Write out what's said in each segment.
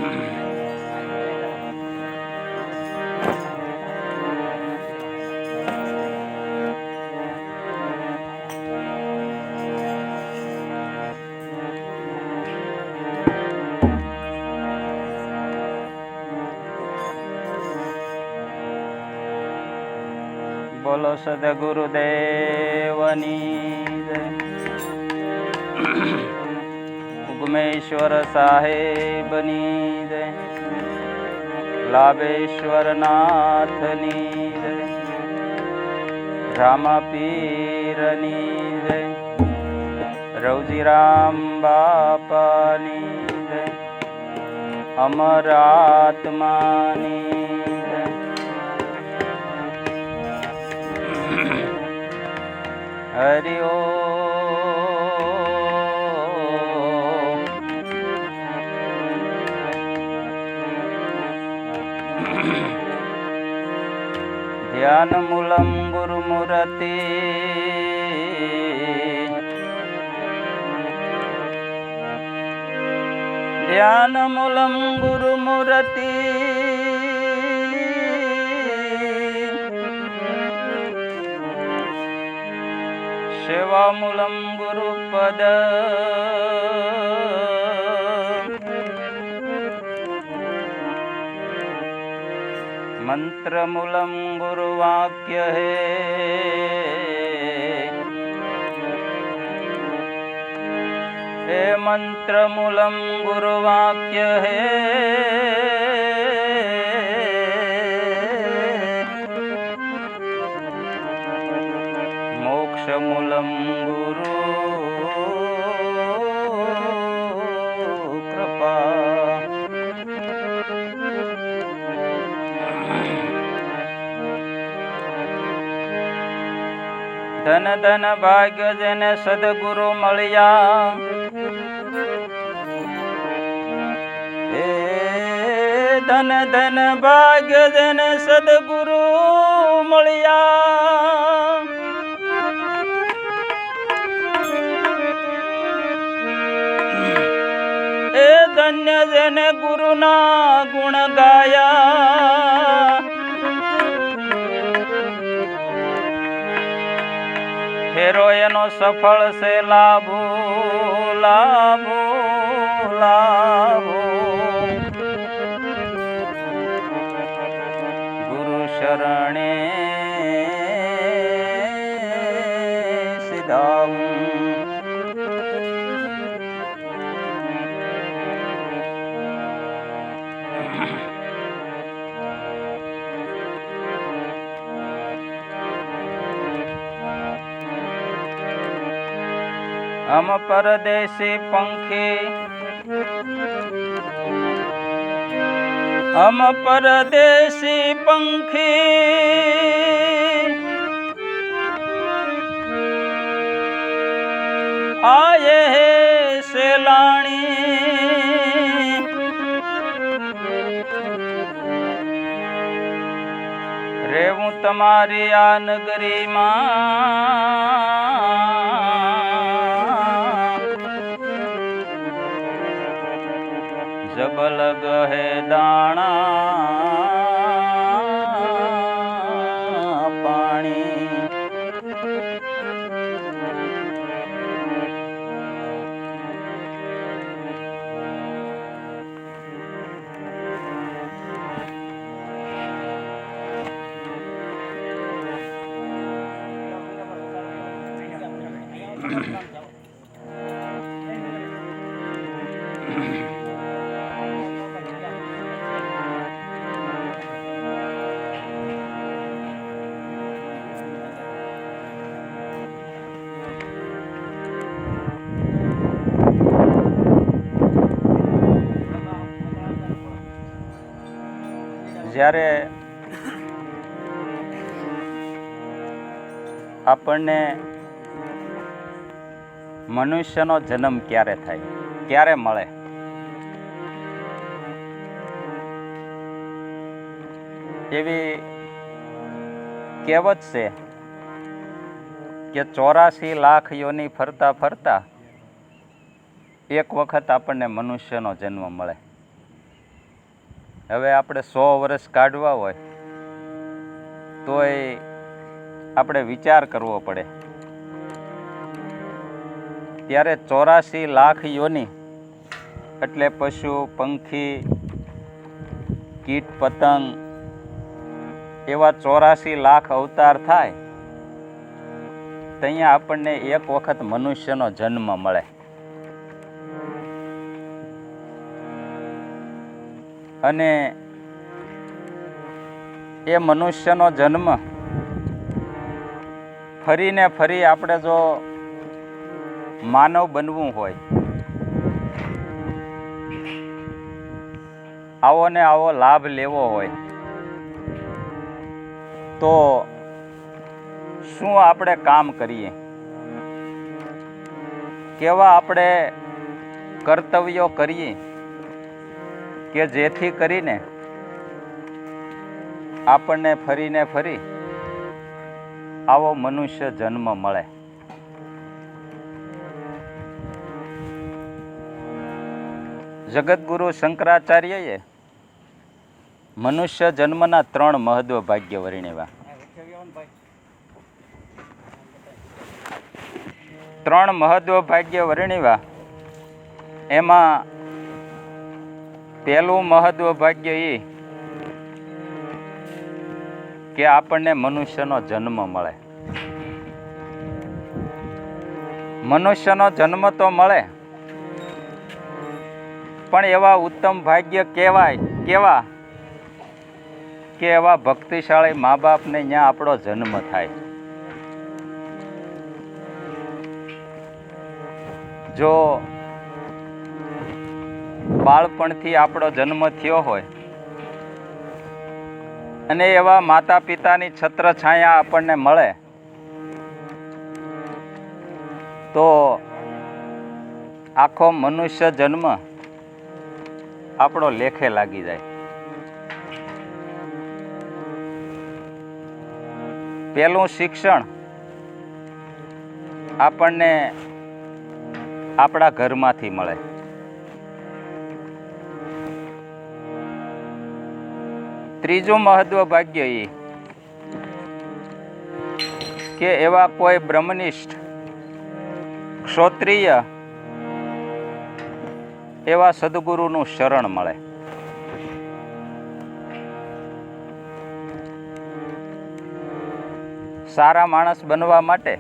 બોલો સદગુરુદેવની જય. ઉગમેશ્વર સાહેબની જય. લાભેશ્વર નાથની જય. રામાપીરની જય. રવજીરામ બાપાની જય. અમરાત્માની જય. હરિ ઓમ. ધ્યાન મૂલમ ગુરુમૂર્તિ ધ્યાન મૂલમ ગુરુમૂર્તિ સેવામૂલમ ગુરુપદ મંત્રમૂલમ ગુરુવાક્ય હે મંત્રમૂલમ ગુરુવાક્ય હે મોક્ષમૂલમ ગુરુ કૃપા. ધન ધન ભાગ્ય જેને સદગુરુ મળ્યા. હે ધન ધન ભાગ્ય જેને સદગુરુ મળ્યા. એ ધન્ય જેને ગુરુના ગુણ ગાયા. ફેરો એનો સફળ છે લાભો લાભો લાભો. ગુરુ શરણે સિધાવું. हम परदेसी पंखी हम परदेसी पंखी आए है सेलाणी. रेवूं तमारी आ नगरी मां. जबल गहे दाणा पाणी. જ્યારે આપણને મનુષ્યનો જન્મ ક્યારે થાય, ક્યારે મળે? એવી કહેવત છે કે 84 લાખ યોની ફરતા ફરતા એક વખત આપણને મનુષ્યનો જન્મ મળે. હવે આપણે 100 વર્ષ કાઢવા હોય તોય આપણે વિચાર કરવો પડે. ત્યારે 84 લાખ યોની એટલે પશુ, પંખી, કીટ, પતંગ એવા 84 લાખ અવતાર થાય ત્યાં આપણને એક વખત મનુષ્યનો જન્મ મળે. અને એ મનુષ્યનો જન્મ ફરીને ફરી આપણે જો માનવ બનવું હોય, આવો ને આવો લાભ લેવો હોય તો શું આપણે કામ કરીએ? કેવા આપણે કર્તવ્યો કરીએ કે જેથી કરીને આપણને ફરીને ફરી આવો મનુષ્ય જન્મ મળે? જગતગુરુ શંકરાચાર્યએ મનુષ્ય જન્મના 3 મહત્વ ભાગ્ય વર્ણવ્યા. 3 મહત્વ ભાગ્ય વર્ણવ્યા. એમાં પહેલું મહત્વ ભાગ્ય એ કે આપણને મનુષ્યનો જન્મ મળે. મનુષ્યનો જન્મ તો મળે, પણ એવા ઉત્તમ ભાગ્ય કેવા કે એવા ભક્તિશાળી મા બાપને ત્યાં આપણો જન્મ થાય. જો બાળપણથી આપણો જન્મ થયો હોય અને એવા માતા પિતાની છત્રછાયા આપણને મળે તો આખો મનુષ્ય જન્મ આપણો લેખે લાગી જાય. પહેલું શિક્ષણ આપણને આપણા ઘરમાંથી મળે. ત્રીજું મહત્વ ભાગ્ય એ કે એવા કોઈ બ્રહ્મનિષ્ઠ ક્ષોત્રિય એવા સદગુરુનું શરણ મળે. સારા માણસ બનવા માટે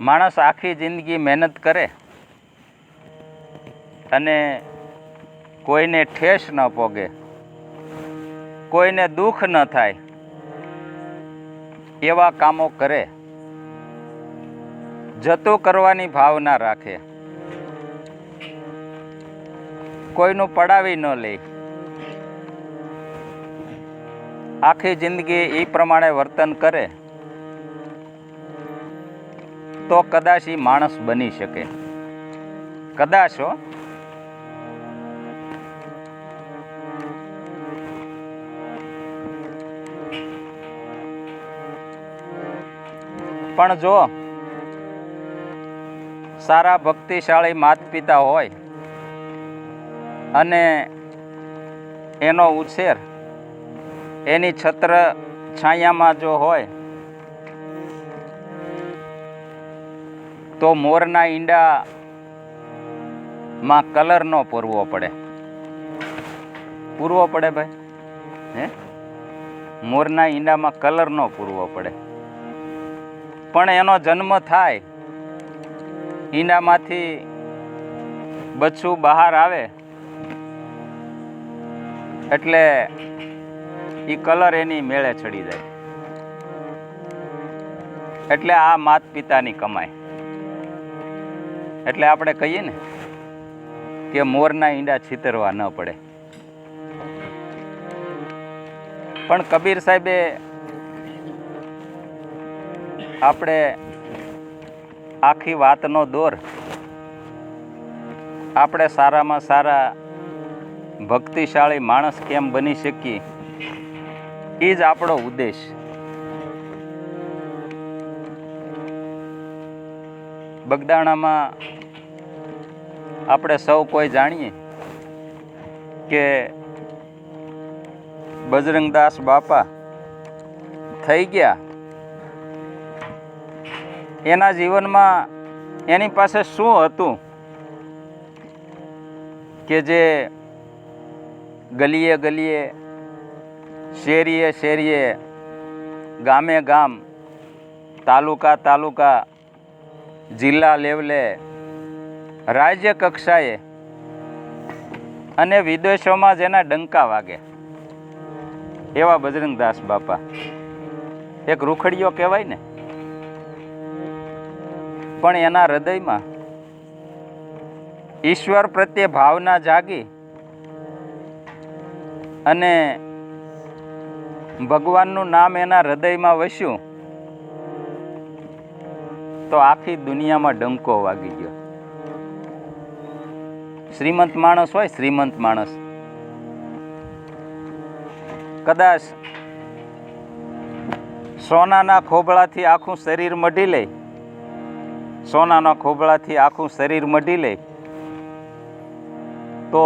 માણસ આખી જિંદગી મહેનત કરે અને કોઈને ઠેસ ન પોગે, કોઈને દુઃખ ન થાય એવા કામો કરે, જતું કરવાની ભાવના રાખે, કોઈનું પડાવી ન લે, આખી જિંદગી એ પ્રમાણે વર્તન કરે તો કદાચ એ માણસ બની શકે. કદાચ હો. પણ જો સારા ભક્તિશાળી માતા પિતા હોય અને એનો ઉછેર એની છત્ર છાયામાં જો હોય તો મોરના ઈંડામાં કલર ન પૂરવો પડે. પૂરવો પડે ભાઈ? હે? મોરના ઈંડામાં કલર ન પૂરવો પડે. પણ એનો જન્મ થાય, ઈંડામાંથી બચ્ચું બહાર આવે એટલે એ કલર એની મેળે ચડી જાય. એટલે આ માત પિતાની કમાઈ. એટલે આપણે કહીએ ને કે મોરના ઈંડા છિતરવા ન પડે. પણ કબીર સાહેબે આપણે આખી વાતનો દોર આપણે સારામાં સારા ભક્તિશાળી માણસ કેમ બની શકીએ એ જ આપણો ઉદ્દેશ. બગદાણામાં આપણે સૌ કોઈ જાણીએ કે બજરંગદાસ બાપા થઈ ગયા, એના જીવનમાં એની પાસે શું હતું કે જે ગલીએ ગલીએ, શેરીએ શેરીએ, ગામે ગામ, તાલુકા તાલુકા, જિલ્લા લેવલે, રાજ્ય કક્ષાએ અને વિદેશોમાં જેના ડંકા વાગે એવા બજરંગદાસ બાપા. એક રૂખડીયો કહેવાય ને, પણ એના હૃદયમાં ઈશ્વર પ્રત્યે ભાવના જાગી અને ભગવાનનું નામ એના હૃદયમાં વસ્યું તો આખી દુનિયામાં ડંકો વાગી ગયો. શ્રીમંત માણસ હોય, શ્રીમંત માણસ કદાચ સોનાના ખોબળાથી આખું શરીર મઢી લે, સોનાના ખોબળાથી આખું શરીર મઢી લે તો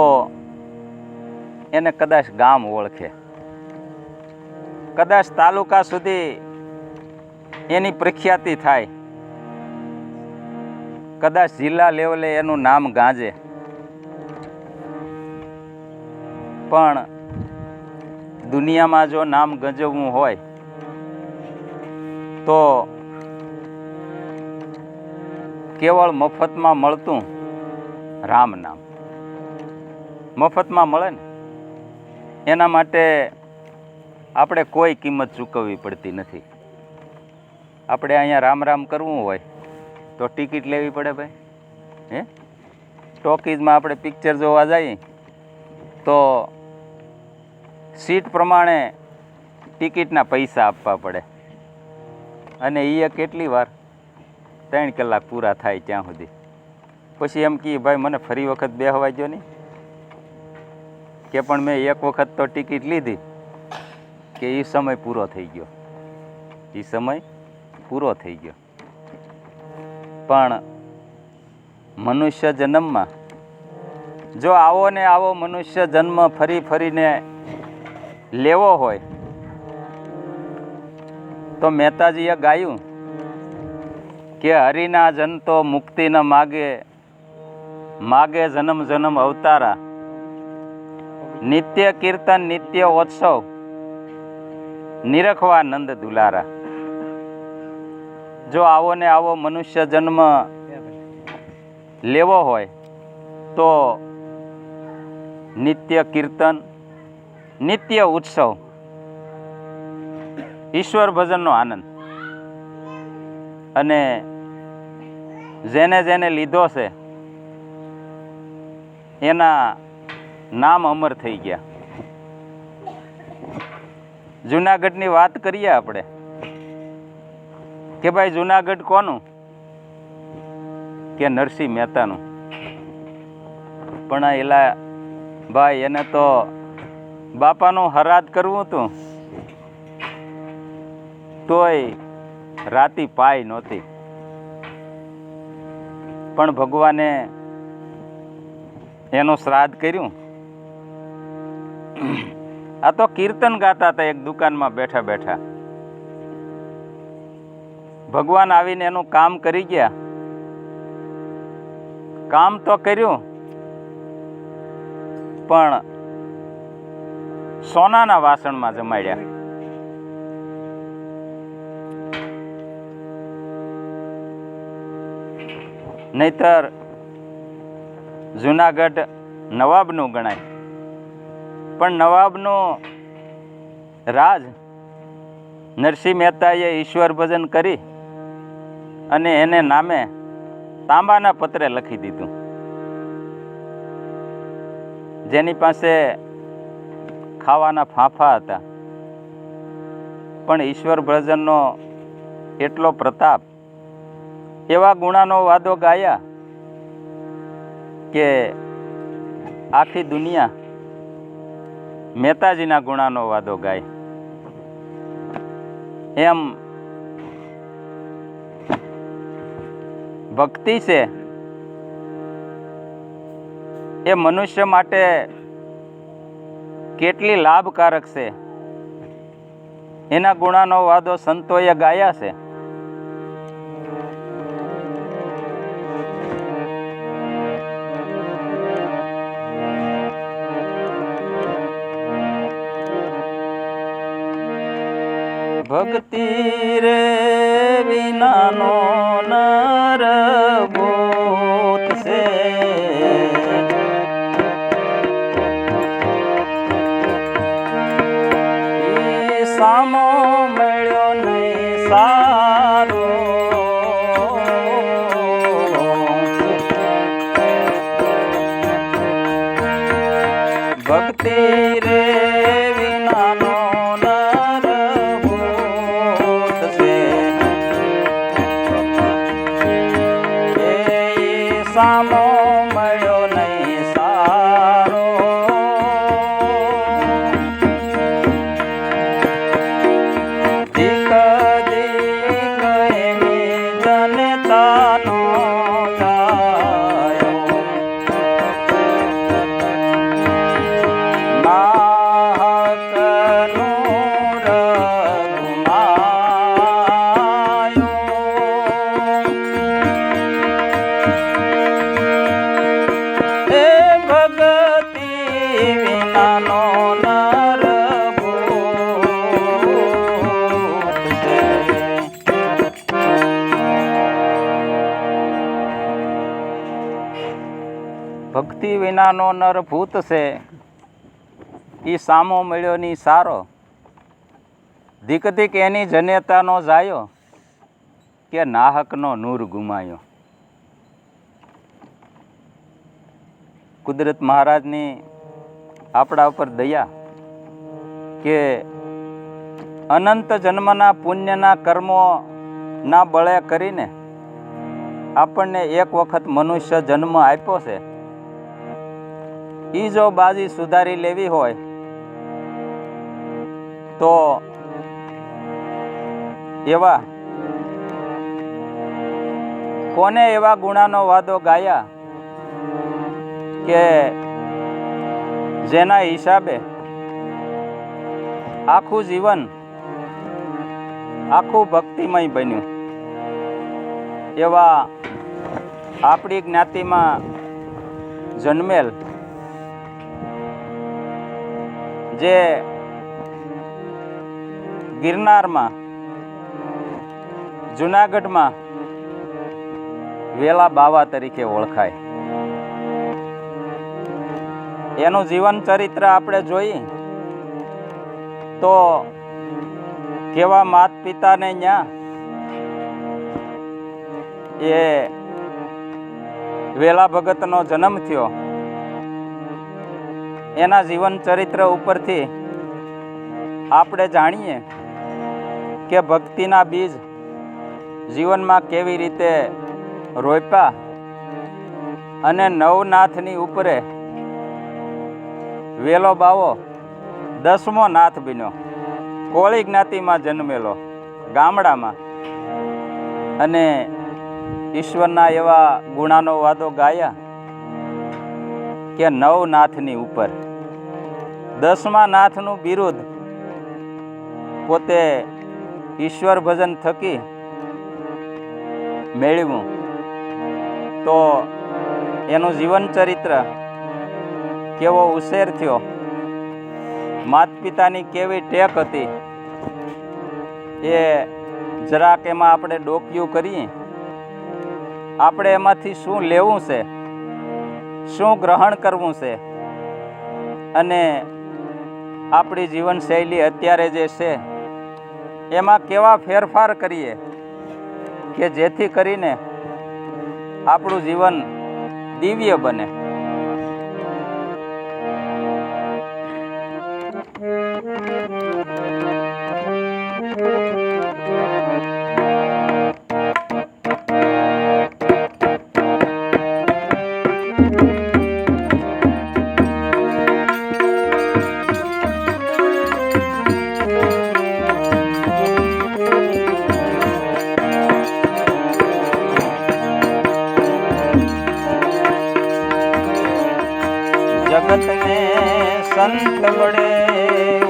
એને કદાચ ગામ ઓળખે, કદાચ તાલુકા સુધી એની પ્રખ્યાતિ થાય, કદાચ જિલ્લા લેવલે એનું નામ ગાજે. પણ દુનિયામાં જો નામ ગજવવું હોય તો કેવળ મફતમાં મળતું રામ નામ મફતમાં મળે ને, એના માટે આપણે કોઈ કિંમત ચૂકવવી પડતી નથી. આપણે અહીંયા રામ રામ કરવું હોય તો ટિકિટ લેવી પડે ભાઈ. ટોકીઝમાં આપણે પિક્ચર જોવા જઈએ તો સીટ પ્રમાણે ટિકિટના પૈસા આપવા પડે, અને એ કેટલી વાર 3 કલાક પૂરા થાય ત્યાં સુધી. પછી એમ કહે ભાઈ મને ફરી વખત બેહવા જો નહીં, કે પણ મેં એક વખત તો ટિકિટ લીધી કે એ સમય પૂરો થઈ ગયો, એ સમય પૂરો થઈ ગયો. પણ મનુષ્ય જન્મમાં જો આવો ને આવો મનુષ્ય જન્મ ફરી ફરીને લેવો હોય તો મહેતાજીએ ગાયું કે હરિના જન તો મુક્તિ ન માગે, માગે જન્મ જન્મ અવતારા, નિત્ય કીર્તન નિત્ય ઓત્સવ, નિરખવા નંદ દુલારા. જો આવો ને આવો મનુષ્ય જન્મ લેવો હોય તો નિત્ય કીર્તન, નિત્ય ઉત્સવ, ઈશ્વર ભજનનો આનંદ, અને જેને જેને લીધો છે એના નામ અમર થઈ ગયા. જુનાગઢની વાત કરીએ આપણે કે ભાઈ જુનાગઢ કોનું, કે નરસિંહ મહેતાનું. પણ એલા ભાઈ એને તો બાપાનું હરાદ કરવું હતું તોય રાતી પાય નહોતી. પણ ભગવાને એનું શ્રાદ્ધ કર્યું. આ તો કીર્તન ગાતા હતા એક દુકાનમાં બેઠા બેઠા. ભગવાન આવીને એનું કામ કરી ગયા. કામ તો કર્યું પણ સોનાના વાસણમાં જમાડ્યા. નહીતર જુનાગઢ નવાબનું ગણાય, પણ નવાબનું રાજ નરસિંહ મહેતાએ ઈશ્વર ભજન કરી અને એને નામે તાંબાના પત્રે લખી દીધું. જેની પાસે ખાવાના ફાંફા હતા પણ ઈશ્વર ભજનનો એટલો પ્રતાપ, એવા ગુણાનો વાદો ગાયા કે આખી દુનિયા મહેતાજીના ગુણાનો વાદો ગાય. એમ ભક્તિ છે એ મનુષ્ય માટે કેટલી લાભકારક છે એના ગુણાનો વાદો સંતોએ ગાયા છે. ભક્તિ રે વિનાનો નર ભૂત છે, ઈ સામો મળ્યો નહીં સારો. ભક્તિ રે વિનાનો સામો મળ્યો નહીં સારો. દીક દીક એવી જનતાનો ગાયો, નાહકનું રઘુમાયો. ભક્તિ વિનાનો નર ભૂત છે. ભક્તિ વિનાનો નર ભૂત છે, ઈ સામો મળ્યો ની સારો. ધીક ધીક એની જનેતાનો જાયો, કે નાહકનો નૂર ગુમાયો. કુદરત મહારાજની આપણા ઉપર દયા કે અનંત જન્મના પુણ્યના કર્મોના બળે કરીને આપણને એક વખત મનુષ્ય જન્મ આપ્યો છે. એ જો બાજી સુધારી લેવી હોય તો એવા કોને એવા ગુણાનો વાદો ગાયા કે જેના હિસાબે આખું જીવન આખું ભક્તિમય બન્યું. એવા આપણી જ્ઞાતિમાં જન્મેલ જે ગિરનારમાં જુનાગઢમાં વેલા બાવા તરીકે ઓળખાય. એનું જીવન ચરિત્ર આપણે જોઈએ તો કેવા માત પિતાને ન્યા એ વેલા ભગતનો જન્મ થયો. એના જીવન ચરિત્ર ઉપરથી આપણે જાણીએ કે ભક્તિના બીજ જીવનમાં કેવી રીતે રોપ્યા અને નવનાથની ઉપરે વેલો બાવો 10મો નાથ બન્યો. કોળી જ્ઞાતિમાં જન્મેલો ગામડામાં, અને ઈશ્વરના એવા ગુણાનો વાદો ગાયા કે નવનાથની ઉપર 10મા નાથનું બિરુદ પોતે ઈશ્વર ભજન થકી મેળવ્યું. તો એનું જીવન ચરિત્ર કેવો ઉછેર થયો, માત પિતાની કેવી ટેક હતી, એ જરાક એમાં આપણે ડોક્યું કરીએ. આપણે એમાંથી શું લેવું છે, શું ગ્રહણ કરવું છે, અને આપણી જીવનશૈલી અત્યારે જે છે એમાં કેવા ફેરફાર કરીએ કે જેથી કરીને આપણું જીવન દિવ્ય બને. જગત ને સંત બડે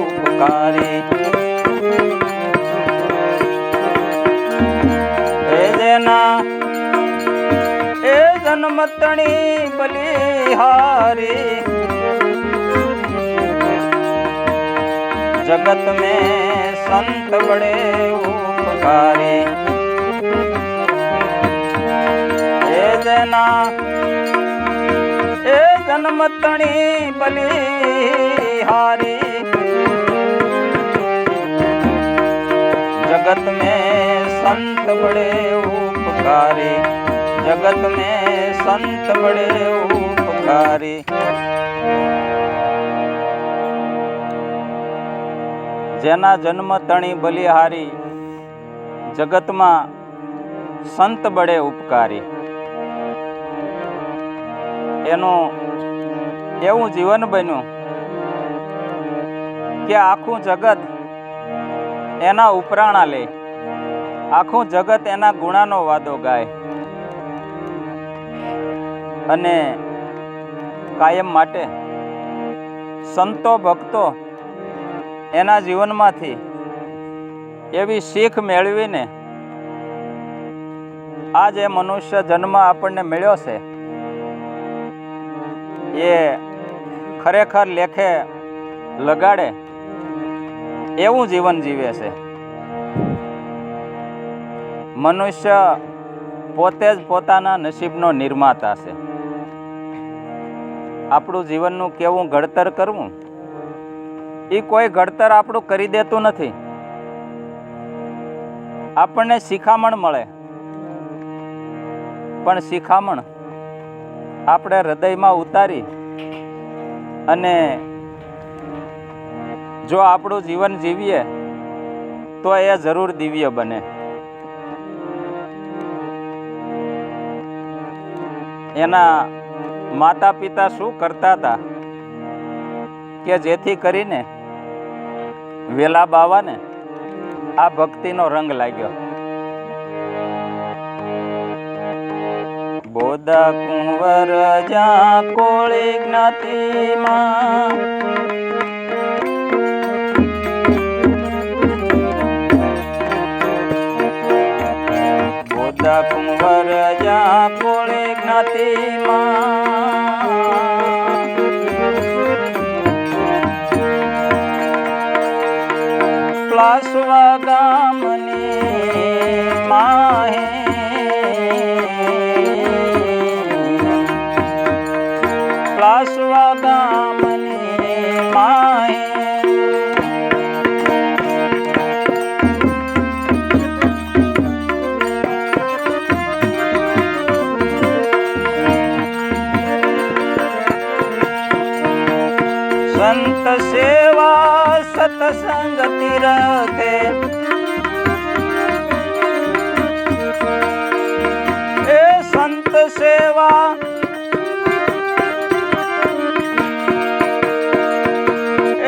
ઉપકારી એ જેના એ જન્મ તણી બલિહારી जगत में संत बड़े उपकारी ए जना ए जन्म तणी बलिहारी जगत में संत बड़े उपकारी जगत में संत बड़े उपकारी જેના જન્મ તણી બલિહારી જગતમાં સંત બળે ઉપકારી એનું એવું જીવન બન્યું કે આખું જગત એના ઉપરાણા લે આખું જગત એના ગુણાનો વાદો ગાય અને કાયમ માટે સંતો ભક્તો એના જીવનમાંથી એવી શીખ મેળવીને આ જે મનુષ્ય જન્મ આપણને મળ્યો છે એ ખરેખર લેખે લગાડે એવું જીવન જીવે છે. મનુષ્ય પોતે જ પોતાના નસીબનો નિર્માતા છે. આપણું જીવનનું કેવું ઘડતર કરવું એ કોઈ ઘડતર આપણું કરી દેતું નથી. આપણને શિખામણ મળે પણ શિખામણ આપણે હૃદયમાં ઉતારી અને જો આપણું જીવન જીવીએ તો એ જરૂર દિવ્ય બને. એના માતા પિતા શું કરતા હતા કે જેથી કરીને વેલા બાવાને આ ભક્તિનો રંગ લાગ્યો. બોધા કુંવર જા કોળી જ્ઞાતિમાં બોધા કુંવર જા કોળી જ્ઞાતિમાં પ્લાસવા ગામની માહે પ્લાસવા ગામની માહે સંત સેવા સતસંગ તીરથે એ સંત સેવા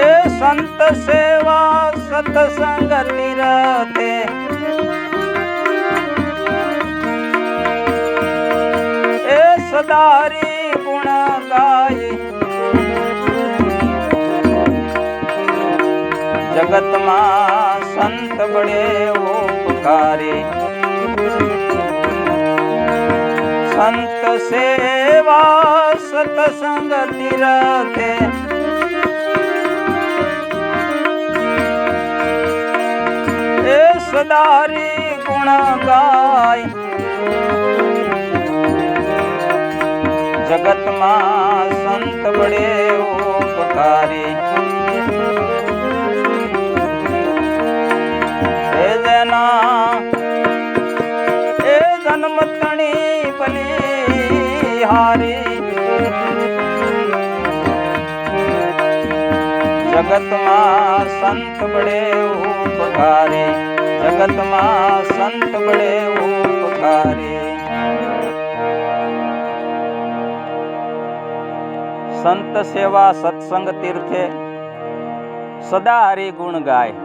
એ સંત સેવા સતસંગ તીરથે એ સદારી ગુણ ગાય જગતમાં સંત બડે ઉપકારી સંત સેવા સતસંગ તીરથે એ સદારી ગુણ ગાય જગતમાં સંત બડે ઉપકારી એ જન્મ તણી બલિહારી જગતમાં સંત બડે ઉપકારી જગતમાં સંત બડે ઉપકારી. સંત સેવા સત્સંગ તીર્થે સદા હરિ ગુણ ગાય.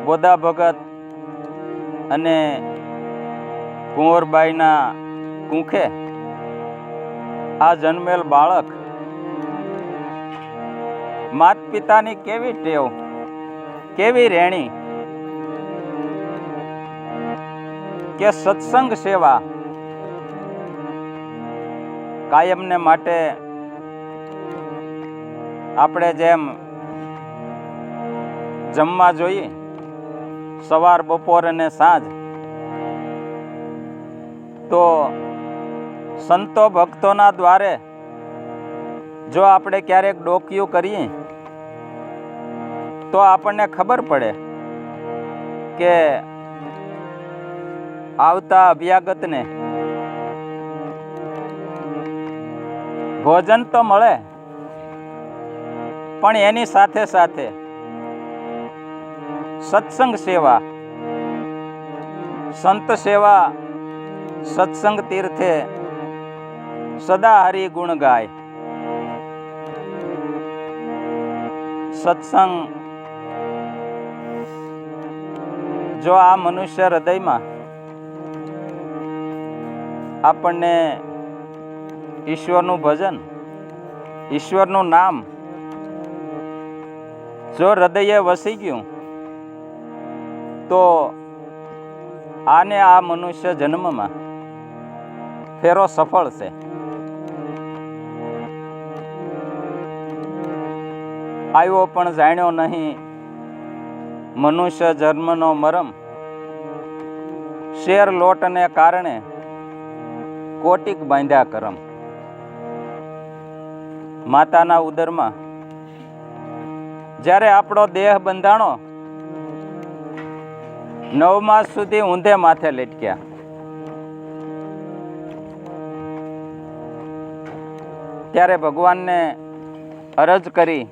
બોધા ભગત અને કુંવરબાઈના કુંખે આ જન્મેલ બાળક માત પિતાની કેવી ટેવ, કેવી રેણી કે સત્સંગ સેવા કાયમને માટે આપણે જેમ જમવા જોઈએ સવાર બપોર અને સાંજ, તો સંતો ભક્તોના દ્વારે જો આપણે ક્યારેક ડોકિયું કરીએ તો આપણને ખબર પડે કે આવતા અભ્યાગતને ભોજન તો મળે, પણ એની સાથે સાથે સત્સંગ સેવા, સંત સેવા, સત્સંગ તીર્થે સદા હરિ ગુણ ગાય. સત્સંગ જો આ મનુષ્ય હૃદયમાં આપણને ઈશ્વરનું ભજન, ઈશ્વરનું નામ જો હૃદયે વસી ગયું તો આને આ મનુષ્ય જન્મમાં ફેરો સફળ છે. આવ્યો પણ જાણ્યો નહીં મનુષ્ય જન્મનો મરમ, શેર લોટને કારણે કોટિક બાંધ્યા કરમ. માતાના ઉદરમાં જ્યારે આપણો દેહ બંધાણો, 9 માસ સુધી ઊંધે માથે લટક્યા, ત્યારે ભગવાનને અરજ કરી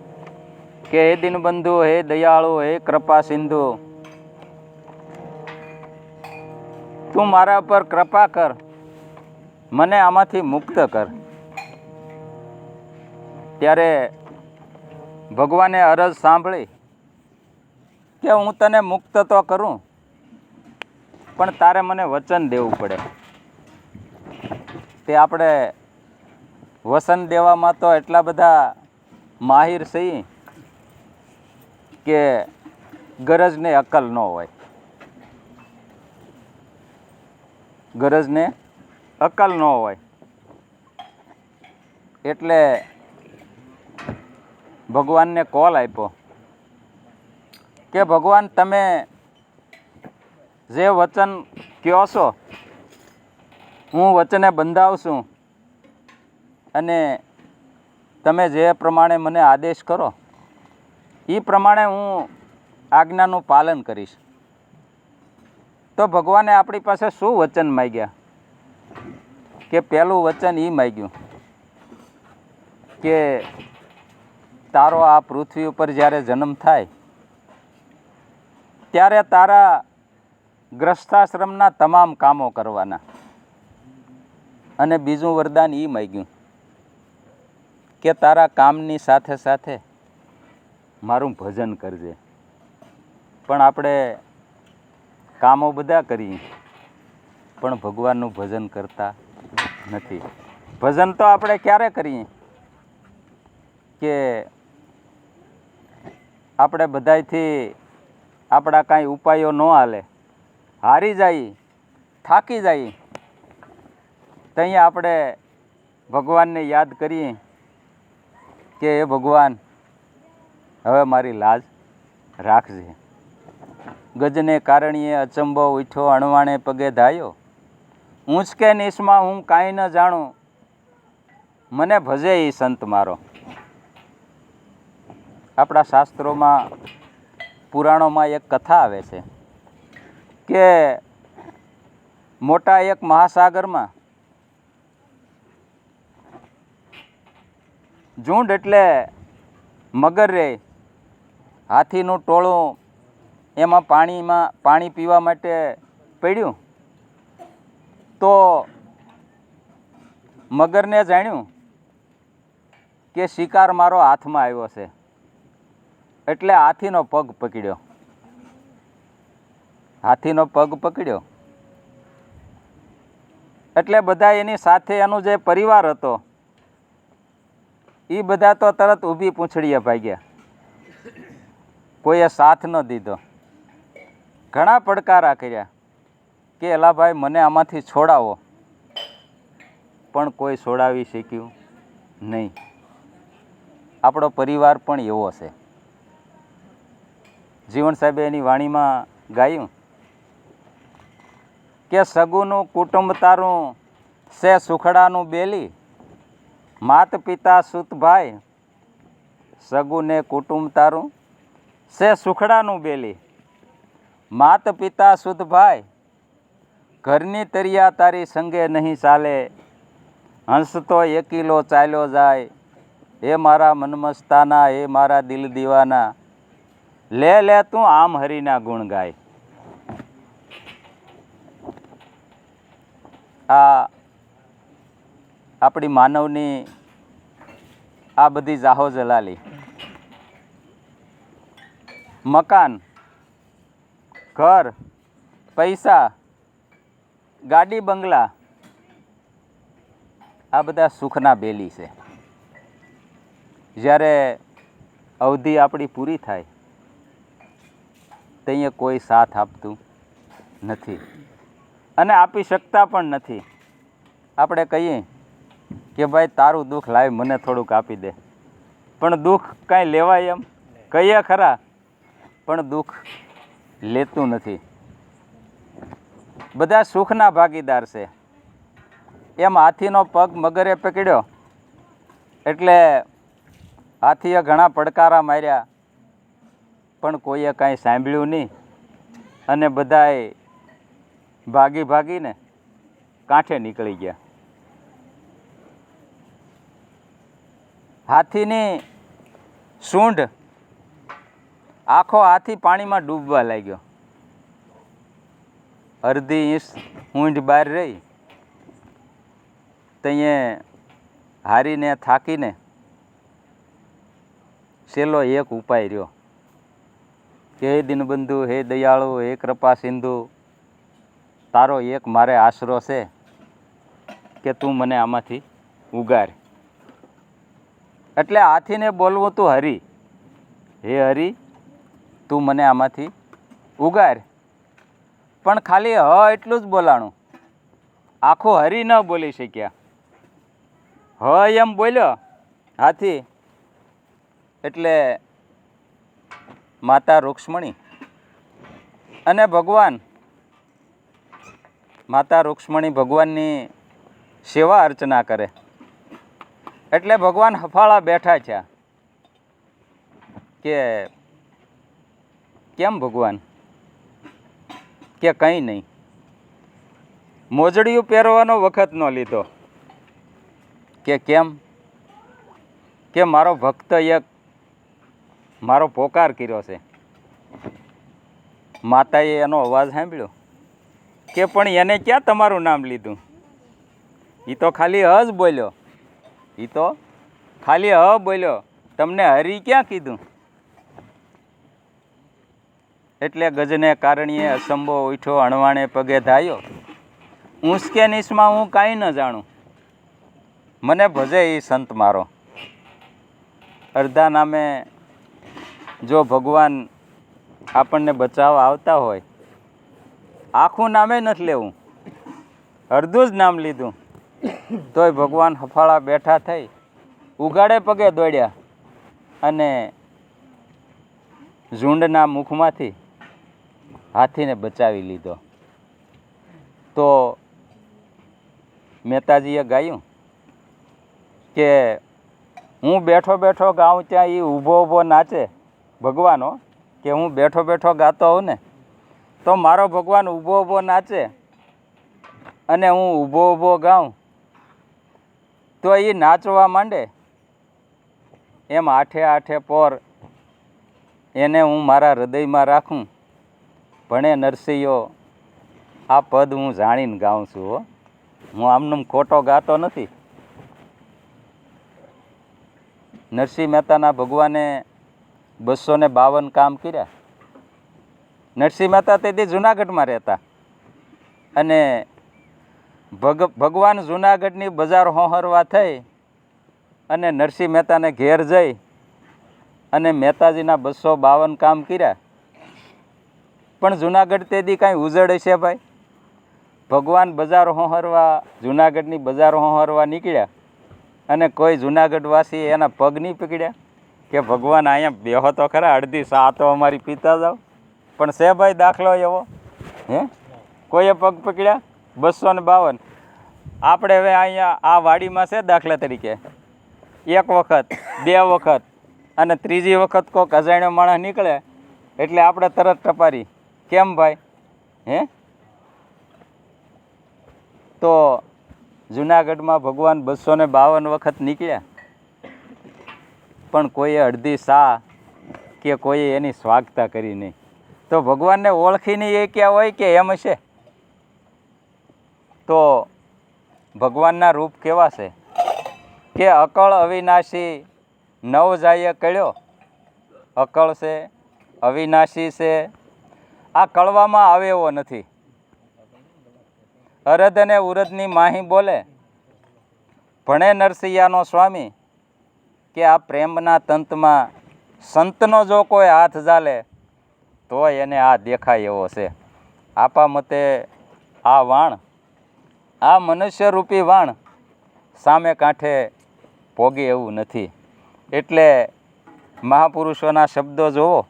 કે હે દીનબંધુ, હે દયાળુ, હે કૃપા સિંધુ, તું મારા પર કૃપા કર, મને આમાંથી મુક્ત કર. ત્યારે ભગવાને અરજ સાંભળી કે હું તને મુક્ત તો કરું, પણ તારે મને વચન દેવું પડે. તે આપણે વચન દેવામાં તો એટલા બધા માહિર છીએ કે ગરજને અકલ ન હોય, ગરજને અકલ ન હોય. એટલે ભગવાનને કોલ આપ્યો કે ભગવાન, તમે જે વચન કહો છો હું વચને બંધાવશું, અને તમે જે પ્રમાણે મને આદેશ કરો એ પ્રમાણે હું આજ્ઞાનું પાલન કરીશ. તો ભગવાને આપણી પાસે શું વચન માંગ્યા? કે પહેલું વચન એ માંગ્યું કે તારો આ પૃથ્વી ઉપર જ્યારે જન્મ થાય ત્યારે તારા ગ્રસ્થાશ્રમના તમામ કામો કરવાના. અને બીજું વરદાન એ માંગ્યું કે તારા કામની સાથે સાથે મારું ભજન કરજે. પણ આપણે કામો બધા કરીએ પણ ભગવાનનું ભજન કરતા નથી. ભજન તો આપણે ક્યારે કરીએ કે આપણે બધાયથી આપણા કાંઈ ઉપાયો ન હાલે, હારી જઈએ, થાકી જઈએ, ત્યાં આપણે ભગવાનને યાદ કરીએ કે એ ભગવાન હવે મારી લાજ રાખજે. ગજને કારણીએ અચંબો ઉઠ્યો, અણવાણે પગે ધાયો, ઊંચકે નીચમાં હું કાંઈ ન જાણું, મને ભજે એ સંત મારો. આપણા શાસ્ત્રોમાં, પુરાણોમાં એક કથા આવે છે કે મોટા એક મહાસાગરમાં ઝુંડ એટલે મગર રે, હાથીનું ટોળું એમાં પાણી પીવા માટે પડ્યું. તો મગરને જાણ્યું કે શિકાર મારો હાથમાં આવ્યો છે, એટલે હાથીનો પગ પકડ્યો. હાથીનો પગ પકડ્યો એટલે બધા એની સાથે એનો જે પરિવાર હતો એ બધા તો તરત ઊભી પૂંછડીએ ભાગ્યા, કોઈએ સાથ ન દીધો. ઘણા પડકારા કર્યા કે એલા ભાઈ મને આમાંથી છોડાવો, પણ કોઈ છોડાવી શક્યું નહીં. આપણો પરિવાર પણ એવો છે. જીવણ સાહેબે એની વાણીમાં ગાયું કે સગુનું કુટુંબ તારું સે સુખડાનું બેલી, માત પિતા સુત ભાઈ, સગુને કુટુંબ તારું સે સુખડાનું બેલી, માત પિતા સુત ભાઈ, ઘરની તરિયા તારી સંગે નહીં ચાલે, હંસ તો એકીલો ચાલ્યો જાય, એ મારા મનમસ્તાના, એ મારા દિલ દીવાના, લે લે તું આમ હરિના ગુણ ગાય. આ આપણી માનવની આ બધી જાહો જલાલી, મકાન, ઘર, પૈસા, ગાડી, બંગલા, આ બધા સુખના બેલી છે. જ્યારે અવધિ આપણી પૂરી થાય ત્યાં કોઈ સાથ આપતું નથી અને આપી શકતા પણ નથી. આપણે કહીએ કે ભાઈ તારું દુઃખ લાવી મને થોડુંક આપી દે, પણ દુઃખ કાંઈ લેવાય એમ કહીએ ખરા, પણ દુઃખ લેતું નથી. બધા સુખના ભાગીદાર છે. એમ હાથીનો પગ મગરે પકડ્યો એટલે હાથીએ ઘણા પડકારા માર્યા, પણ કોઈએ કાંઈ સાંભળ્યું નહીં અને બધાએ ભાગી ભાગીને કાંઠે નીકળી ગયા. હાથીની સૂંઢ, આખો હાથી પાણીમાં ડૂબવા લાગ્યો. અડધી ઇંચ ઊંઢ બહાર રહી, ત્યાં હારીને થાકીને છેલ્લો એક ઉપાય રહ્યો કે હે દીનબંધુ, હે દયાળુ, હે કૃપા સિંધુ, તારો એક મારે આશરો છે કે તું મને આમાંથી ઉગાર. એટલે હાથીને બોલવું તું હરી, હે હરી તું મને આમાંથી ઉગાર. પણ ખાલી એટલું જ બોલાણું, આખું હરી ન બોલી શક્યા. એમ બોલ્યો હાથી એટલે માતા રૂક્ષ્મણી અને ભગવાન, માતા રૂક્ષ્મણી ભગવાનની સેવા અર્ચના કરે. એટલે ભગવાન હફાળા બેઠા છે કે કેમ ભગવાન? કે કંઈ નહીં, મોજડિયું પહેરવાનો વખત ન લીધો. કે કેમ? કે મારો ભક્ત એક મારો પોકાર કર્યો છે. માતાએ એનો અવાજ સાંભળ્યો કે પણ એને ક્યાં તમારું નામ લીધું? એ તો ખાલી જ બોલ્યો, એ તો ખાલી બોલ્યો, તમને હરી ક્યાં કીધું? એટલે ગજને કારણીએ અસંભો ઉઠ્યો, અણવાણે પગે ધાયો, ઊંચકે નીચમાં હું કાંઈ ન જાણું, મને ભજે એ સંત મારો. અડધા નામે જો ભગવાન આપણને બચાવવા આવતા હોય, આખું નામે નથી લેવું, અડધું જ નામ લીધું તોય ભગવાન હફાળા બેઠા થઈ ઉગાડે પગે દોડ્યા અને ઝુંડના મુખમાંથી હાથીને બચાવી લીધો. તો મહેતાજીએ ગાયું કે હું બેઠો બેઠો ગાઉં ત્યાં એ ઊભો ઊભો નાચે. ભગવાનો કે હું બેઠો બેઠો ગાતો હોઉં ને તો મારો ભગવાન ઊભો ઊભો નાચે અને હું ઊભો ઊભો ગાઉં તો એ નાચવા માંડે. એમ આઠે આઠે પોર એને હું મારા હૃદયમાં રાખું. ભણે નરસિંહો આ પદ હું જાણીને ગાઉં છું હો, હું આમનું ખોટો ગાતો નથી. નરસિંહ મહેતાના ભગવાને 252 કામ કર્યા. નરસિંહ મહેતા તેથી જુનાગઢમાં રહેતા અને ભગવાન જુનાગઢની બજાર હોહરવા થઈ અને નરસિંહ મહેતાને ઘેર જઈ અને મહેતાજીના 252 કામ કર્યા. પણ જુનાગઢ તે દી કાંઈ ઉજળ હશે ભાઈ? ભગવાન બજાર હોહરવા, જુનાગઢની બજાર હોહરવા નીકળ્યા અને કોઈ જુનાગઢવાસી એના પગ નહીં પકડ્યા કે ભગવાન અહીંયા બેહો તો ખરા, અડધી સા તો અમારી પીતા જાઓ. પણ છે ભાઈ દાખલો એવો? હે, કોઈએ પગ પકડ્યા? 252. આપણે હવે અહીંયા આ વાડીમાં છે દાખલા તરીકે, એક વખત, બે વખત અને ત્રીજી વખત કોઈક અજાણ્યો માણસ નીકળે એટલે આપણે તરત ટપારી. કેમ ભાઈ? હે, તો જુનાગઢમાં ભગવાન 252 વખત નીકળ્યા પણ કોઈએ અડધી સા કે કોઈએ એની સ્વાગતા કરી નહીં. તો ભગવાનને ઓળખીને એ ક્યાં હોય કે એમ હશે? તો ભગવાનના રૂપ કેવા છે કે અકળ અવિનાશી, નવ જાય કળ્યો. અકળ છે, અવિનાશી છે, આ કળવામાં આવે એવો નથી. અરદ અને ઉરદની માહી બોલે, ભણે નરસિંહાનો સ્વામી કે આ પ્રેમના તંતમાં સંતનો જો કોઈ હાથ ઝાલે તો એને આ દેખાય એવો છે. આપા મતે આ વાણ, આ મનુષ્યરૂપી વાણ સામે કાંઠે ભોગે એવું નથી. એટલે મહાપુરુષોના શબ્દો જોવો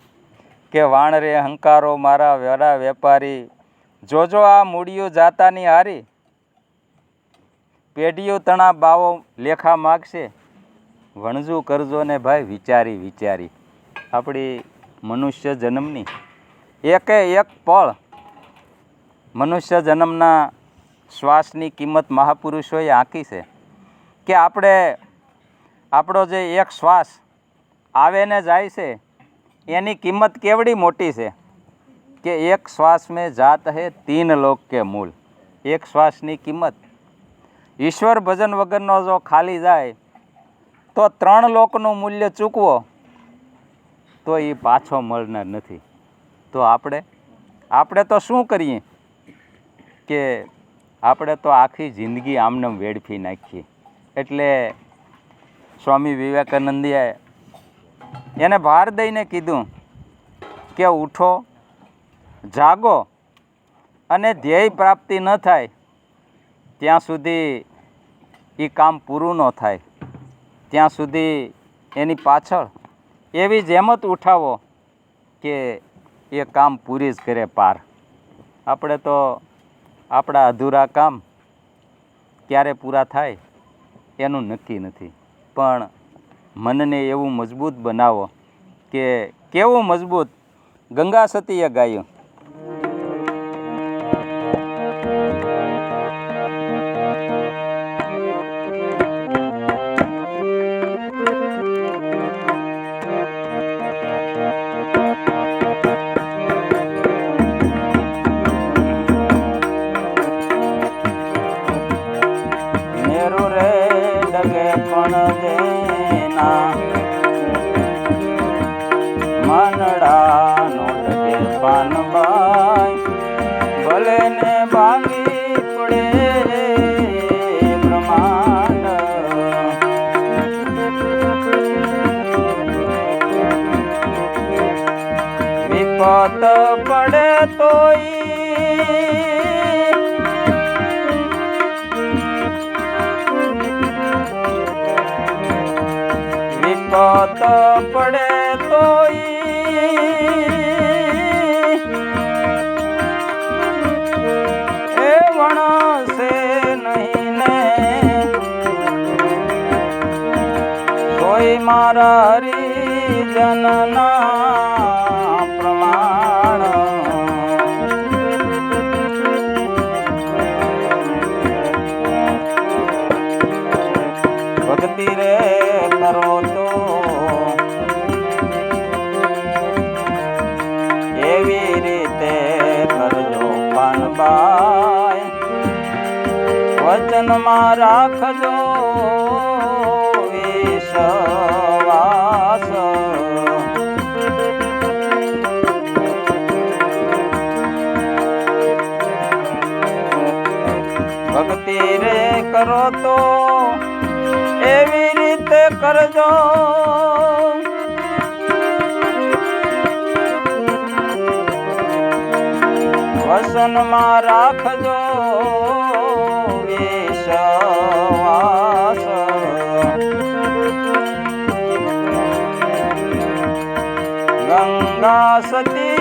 કે વાણ રે હંકારો મારા વેરા વેપારી, જોજો આ મૂડિયું જાતાની હારી, પેઢીયું તણા બાવો લેખા માગશે, વણજું કરજો ને ભાઈ વિચારી વિચારી. આપણી મનુષ્ય જન્મની એકે એક પળ, મનુષ્ય જન્મના શ્વાસની કિંમત મહાપુરુષોએ આંકી છે કે આપણો જે એક શ્વાસ આવે ને જાય છે એની કિંમત કેવડી મોટી છે કે એક શ્વાસ में जात है 3 लोक के मूल. એક શ્વાસની કિંમત ઈશ્વર ભજન વગરનો જો ખાલી જાય તો 3 લોકનું મૂલ્ય ચૂકવો તો એ પાછો મળનાર નથી. તો આપણે તો શું કરીએ કે આપણે તો આખી જિંદગી આમનેમ વેડફી નાખીએ. એટલે સ્વામી વિવેકાનંદે એને ભાર દઈને કીધું કે ઉઠો, જાગો અને ધ્યેય પ્રાપ્તિ ન થાય ત્યાં સુધી એ કામ પૂરું ન થાય, ત્યાં સુધી એની પાછળ એવી જેમત ઉઠાવો કે એ કામ પૂરી જ કરે પાર. આપણે તો આપણા અધૂરા કામ ક્યારે પૂરા થાય એનું નક્કી નથી, પણ મનને એવું મજબૂત બનાવો કે કેવું મજબૂત ગંગા સતીએ ગાયું. મનડાનો ડગે પાનબાઈ, ભલે ને ભાંગી પડે બ્રહ્માંડ. વિપત પડે તોય વિપત પડે તોય એ વણસે નહીં ને, કોઈ મારા હરિજનના પ્રમાણ. ભક્તિ રે કરો તો એવી રીતે કરજો પાનબાઈ, વચનમાં રાખજો વિશ્વાસ. ભક્તિ રે કરો તો એવી રીતે કરજો વસનમાં રાખજો વિશ્વાસ ગંગા સતી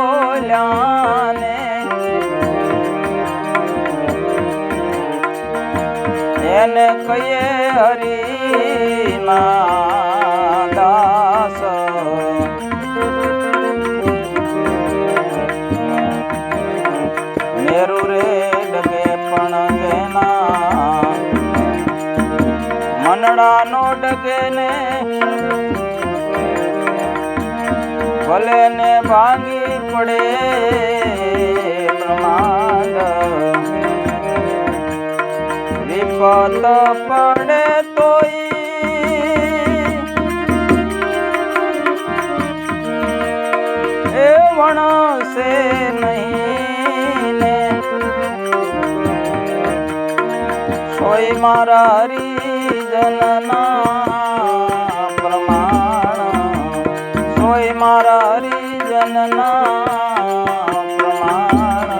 બોલ્યાને એને કહીએ હરિના દાસ મેરુ રે ડગે પણ જેના મનડા નો ડગે ને ભલે ને ભાંગી પડે બ્રહ્માંડ વિપત પડે તોય એ વણસે નહીં ને સોય મારા હરિજનના મારા હરિજનના પ્રમાણ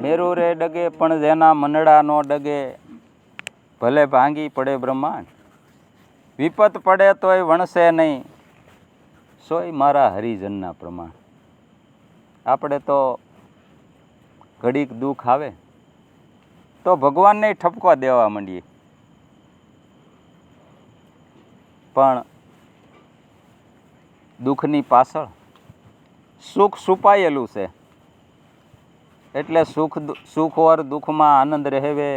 મેરુ રે ડગે પણ જેના મનડા નો ડગે ભલે ભાંગી પડે બ્રહ્માંડ વિપત પડે તોય વણસે નહીં સોય મારા હરિજનના પ્રમાણ આપણે તો ઘડીક દુઃખ આવે તો ભગવાનને ઠપકો દેવા માંડીએ પણ દુઃખની પાછળ સુખ છુપાયેલું છે એટલે સુખ ઓર દુઃખમાં આનંદ રહેવે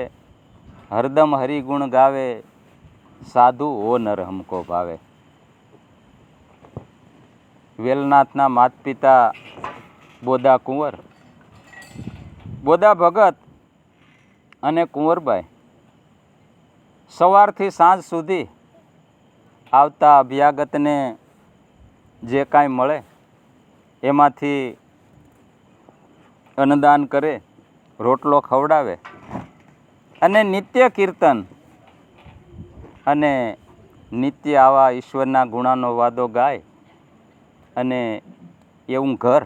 હરદમ હરિગુણ ગાવે સાધુ ઓ નર હમકો ભાવે વેલનાથના માત પિતા બોદા કુંવર બોદા ભગત અને કુંવરબાઈ સવારથી સાંજ સુધી આવતા અભ્યાગતને જે કાંઈ મળે એમાંથી અન્નદાન કરે રોટલો ખવડાવે અને નિત્ય કીર્તન અને નિત્ય આવા ઈશ્વરના ગુણાનો વાદો ગાય અને એવું ઘર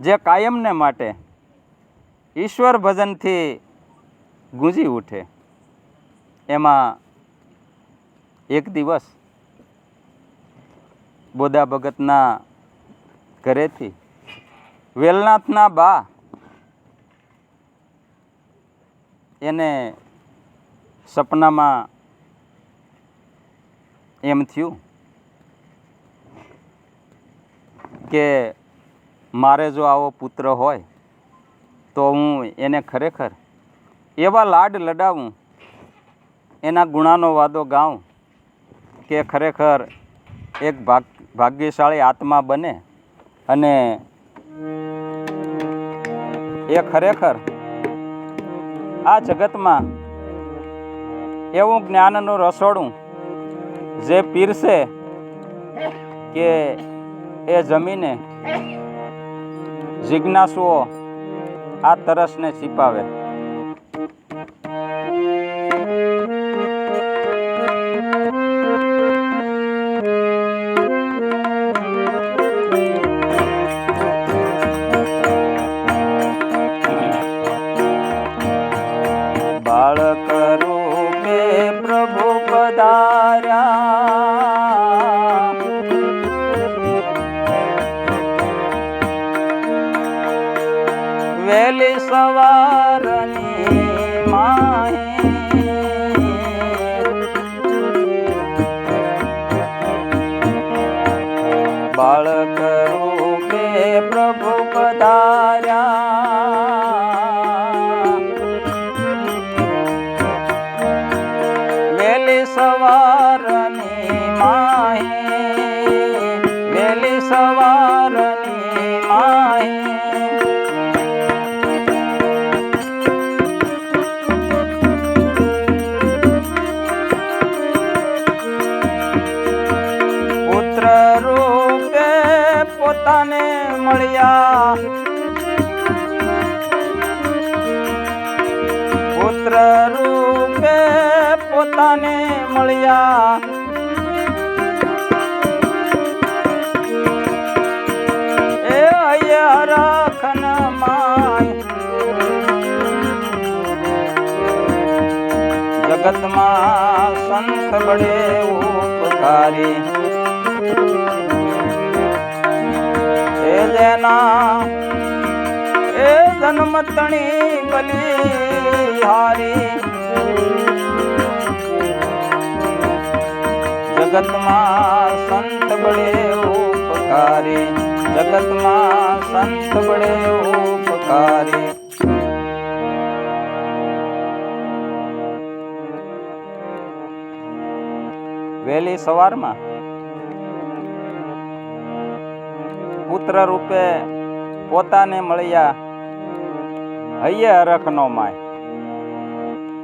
જે કાયમને માટે ઈશ્વર ભજનથી ગુંજી ઉઠે એમાં એક દિવસ બોદા ભગતના ઘરેથી વેલનાથના બા એને સપનામાં એમ થયું કે મારે જો આવો પુત્ર હોય તો હું એને ખરેખર એવા લાડ લડાવું એના ગુણાનો વાદો ગાઉં કે ખરેખર એક ભાગ્યશાળી આત્મા બને અને એ ખરેખર આ જગતમાં એવું જ્ઞાનનું રસોડું જે પીરસે કે એ જમીને જિજ્ઞાસુઓ આ તરસને છીપાવે. બાળક રૂપે પ્રભુ પધાર્યા, વેલી સવારની માહી બાળક રૂપે પ્રભુ પધાર્યા, વેલી સવારની માહી, વેલી સવારની માહી પોતાને મળ્યા પુત્ર રૂપે પોતાને મળ્યા એ હરખન માય જગતમાં સંત બડે ઉપકારી એ જેના એ જન્મ તણી બલિહારી જગતમાં સંત બડે ઉપકારી જગતમાં સંત બડે ઉપકારી વહેલી સવારમાં પુત્ર રૂપે પોતાને મળ્યા હૈયે હરખનો માય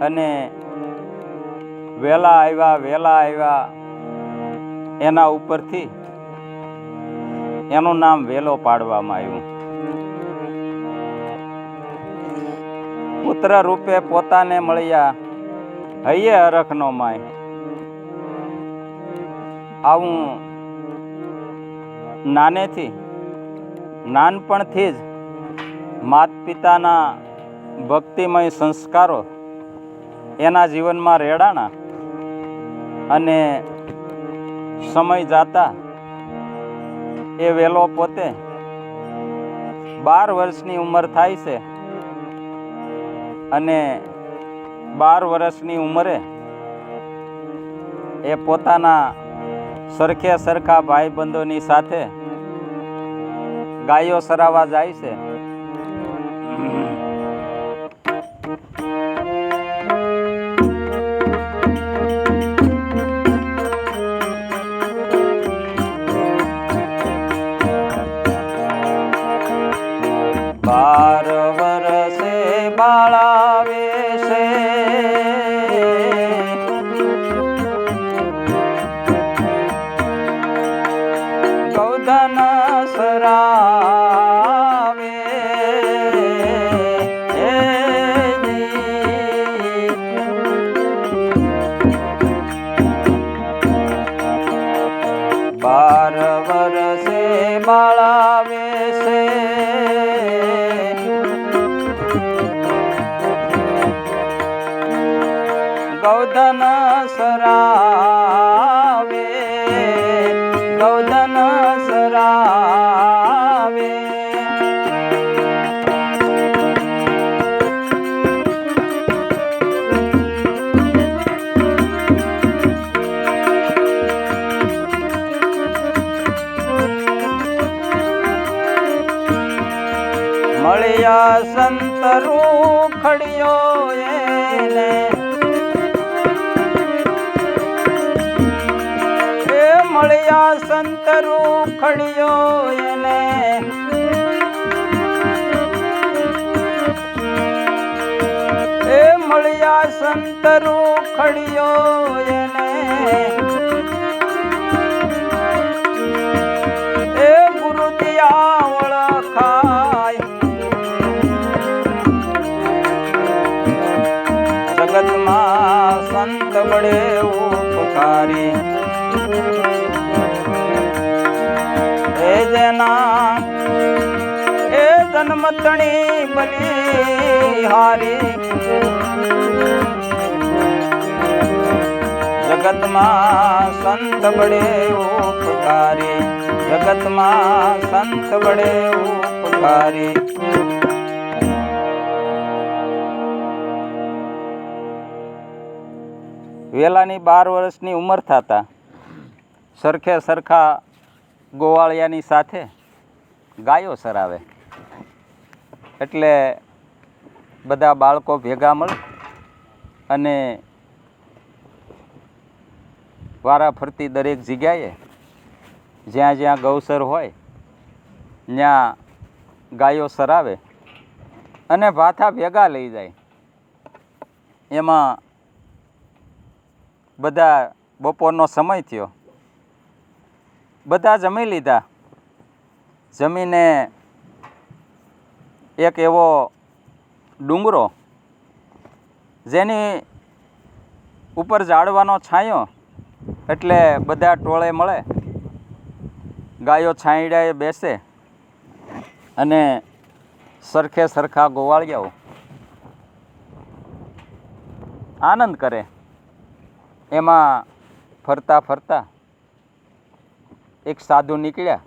અને વેલા આવ્યા એના ઉપરથી એનું નામ વેલો પાડવામાં આવ્યું. પુત્ર રૂપે પોતાને મળ્યા હૈયે હરખનો માય. આવું નાનપણથી જ માત પિતાના ભક્તિમય સંસ્કારો એના જીવનમાં રેડાણા અને સમય જાતા એ વેલો પોતે 12 વર્ષની ઉંમર થાય છે અને 12 વર્ષની ઉંમરે એ પોતાના સરખે સરખા ભાઈબંધોની સાથે ગાયો સરાવા જાય છે. બાર વર્ષે બાળાવે છે ગૌધન સરાવે 12 વર્ષે બાળાવે છે ગૌધન સરાવે ગૌધન સરાવે મળ્યા સંત રૂખડિયો એને મળ્યા સંત રૂખડિયો એને મળ્યા સંત રૂખડિયો એને ગુરુદિયા ઓળખાય જગતમાં સંત બડે ઉપકારી એ જેના એ જન્મ તણી બલિહારી જગતમાં સંત બડે ઉપકારી જગતમાં સંત બડે ઉપકારી વેલાની 12 વર્ષની ઉંમર થતા સરખે સરખા ગોવાળિયાની સાથે ગાયો સરાવે એટલે બધા બાળકો ભેગા મળે અને વારા ફરતી દરેક જગ્યાએ જ્યાં જ્યાં ગૌસર હોય ત્યાં ગાયો સરાવે અને ભાથા ભેગા લઈ જાય. એમાં બધા બપોરનો સમય થયો, બધા જમી લીધા જમીને એક એવો ડુંગરો જેની ઉપર ઝાડવાનો છાંયો એટલે બધા ટોળે મળે, ગાયો છાંયડાએ બેસે અને સરખે સરખા ગોવાળિયાઓ આનંદ કરે. એમાં ફરતા ફરતા એક સાધુ નીકળ્યા,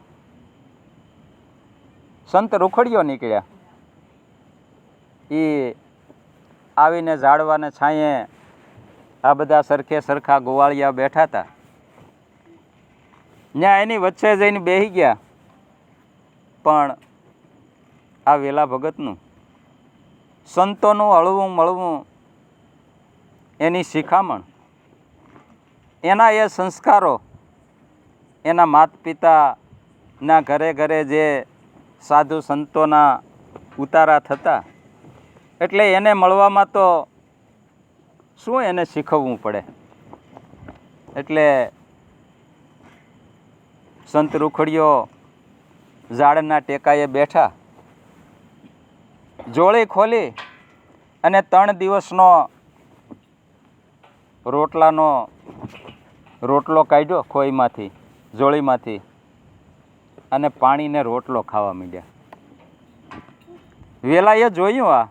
સંત રૂખડીયો નીકળ્યા. એ આવીને ઝાડવાને છાંયે આ બધા સરખે સરખા ગોવાળિયા બેઠા હતા. ત્યાં એની વચ્ચે જઈને બેસી ગયા. પણ આ વેલા ભગતનું સંતોનું હળવું મળવું, એની શિખામણ, એના એ સંસ્કારો, એના માતા પિતાના ઘરે ઘરે જે સાધુ સંતોના ઉતારા થતા, એટલે એને મળવામાં તો શું એને શીખવવું પડે. એટલે સંત રૂખડીયો ઝાડના ટેકાએ બેઠા, જોળી ખોલી અને 3 દિવસનો રોટલો કાઢ્યો ખોઈમાંથી, જોળીમાંથી, અને પાણીને રોટલો ખાવા માંડ્યા. વેલાએ જોયું આ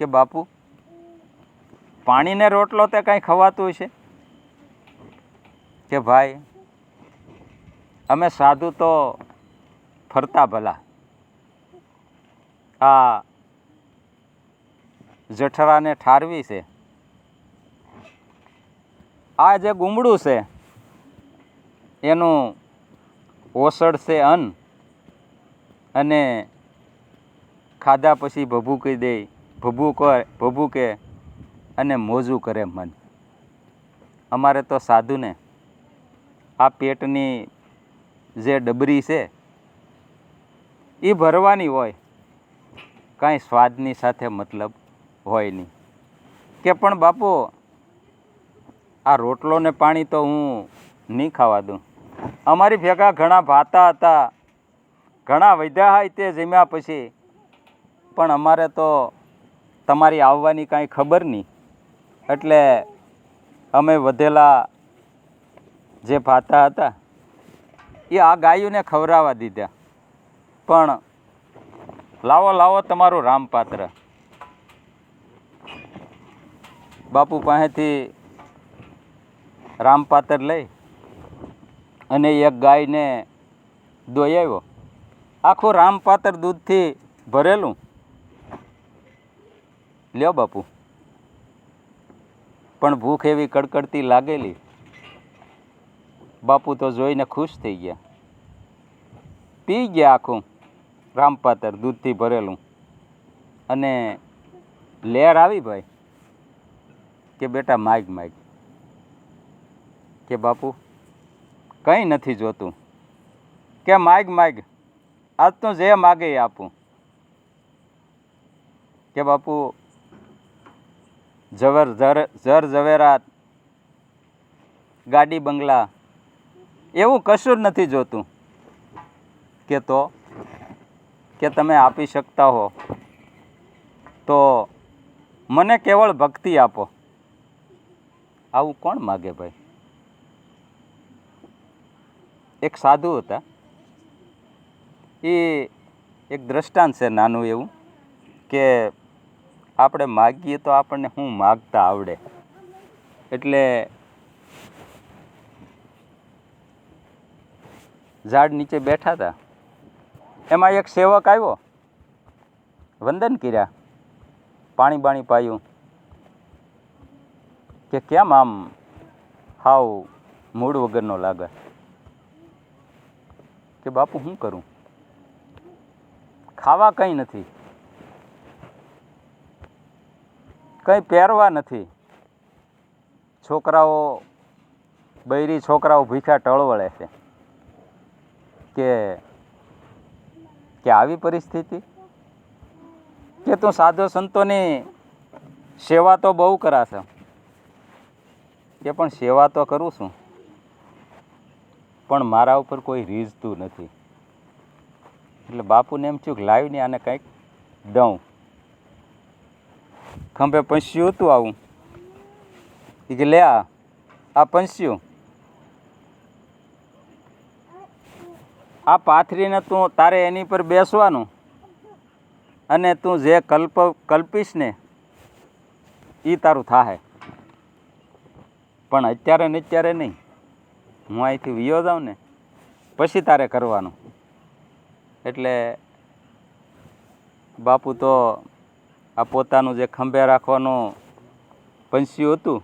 કે બાપુ, પાણીને રોટલો તે કાંઈ ખવાતું છે? કે ભાઈ, અમે સાધુ તો ફરતા ભલા, આ જઠરાને ઠારવી છે, આ જે ગુમડું છે એનું ઓસડ છે અન્ન, અને ખાધા પછી ભભૂકી દે, ભભૂકે અને મોજું કરે મન. અમારે તો સાધુને આ પેટની જે ડબરી છે એ ભરવાની હોય, કાંઈ સ્વાદની સાથે મતલબ હોય નહીં. કે પણ બાપુ, આ રોટલો ને પાણી તો હું નહીં ખાવા દઉં. અમારી ભેગા ઘણા ભાતા હતા, ઘણા વધ્યા હોય તે જમ્યા પછી, પણ અમારે તો તમારી આવવાની કાંઈ ખબર નહીં, એટલે અમે વધેલા જે ભાતા હતા એ આ ગાયોને ખવડાવવા દીધા. પણ લાવો લાવો તમારું રામપાત્ર. બાપુ પાસેથી રામપાત્ર લઈ અને એક ગાયને દોઈ આવ્યો. આખું રામપાત્ર દૂધથી ભરેલું. લ્યો બાપુ. પણ ભૂખ એવી કડકડતી લાગેલી. બાપુ તો જોઈને ખુશ થઈ ગયા, પી ગયા આખું રામપાત્ર દૂધથી ભરેલું. અને લહેર આવી ભાઈ કે બેટા માગ માગ. કે બાપુ કંઈ નથી જોતું. કે માગ માગ, આજ તો જે માગે એ આપું. કે બાપુ જર ઝવેરાત, ગાડી બંગલા એવું કશું જ નથી જોતું. કે તો કે તમે આપી શકતા હો તો મને કેવળ ભક્તિ આપો. આવું કોણ માગે ભાઈ? એક સાધુ હતા, એ એક દ્રષ્ટાંત છે નાનું એવું, કે આપણે માગીએ તો આપણને શું માગતા આવડે. એટલે ઝાડ નીચે બેઠા હતા, એમાં એક સેવક આવ્યો, વંદન કર્યા, પાણી બાણી પાયું. કે કેમ આમ હાવ મૂડ વગરનો લાગે? કે બાપુ શું કરું, ખાવા કંઈ નથી, કંઈ પહેરવા નથી, છોકરાઓ બૈરી છોકરાઓ ભૂખ્યા ટળવળે છે. કે આવી પરિસ્થિતિ? કે તું સાધુ સંતોની સેવા તો બહુ કરાશે. કે પણ સેવા તો કરું છું, પણ મારા ઉપર કોઈ રીઝતું નથી. એટલે બાપુને એમ થયું કે લાવીને આને કંઈક દઉં. ખંભે પંસ્યું હતું આવું, એ કે લે આ પંસ્યું, આ પાથરીને તું તારે એની પર બેસવાનું અને તું જે કલ્પીશ ને એ તારું થાહે, પણ અત્યારે ને અત્યારે નહીં. હું અહીંથી વિયો જાઉં ને પછી તારે કરવાનું. એટલે બાપુ તો આ પોતાનું જે ખંભે રાખવાનું પંસ્યું હતું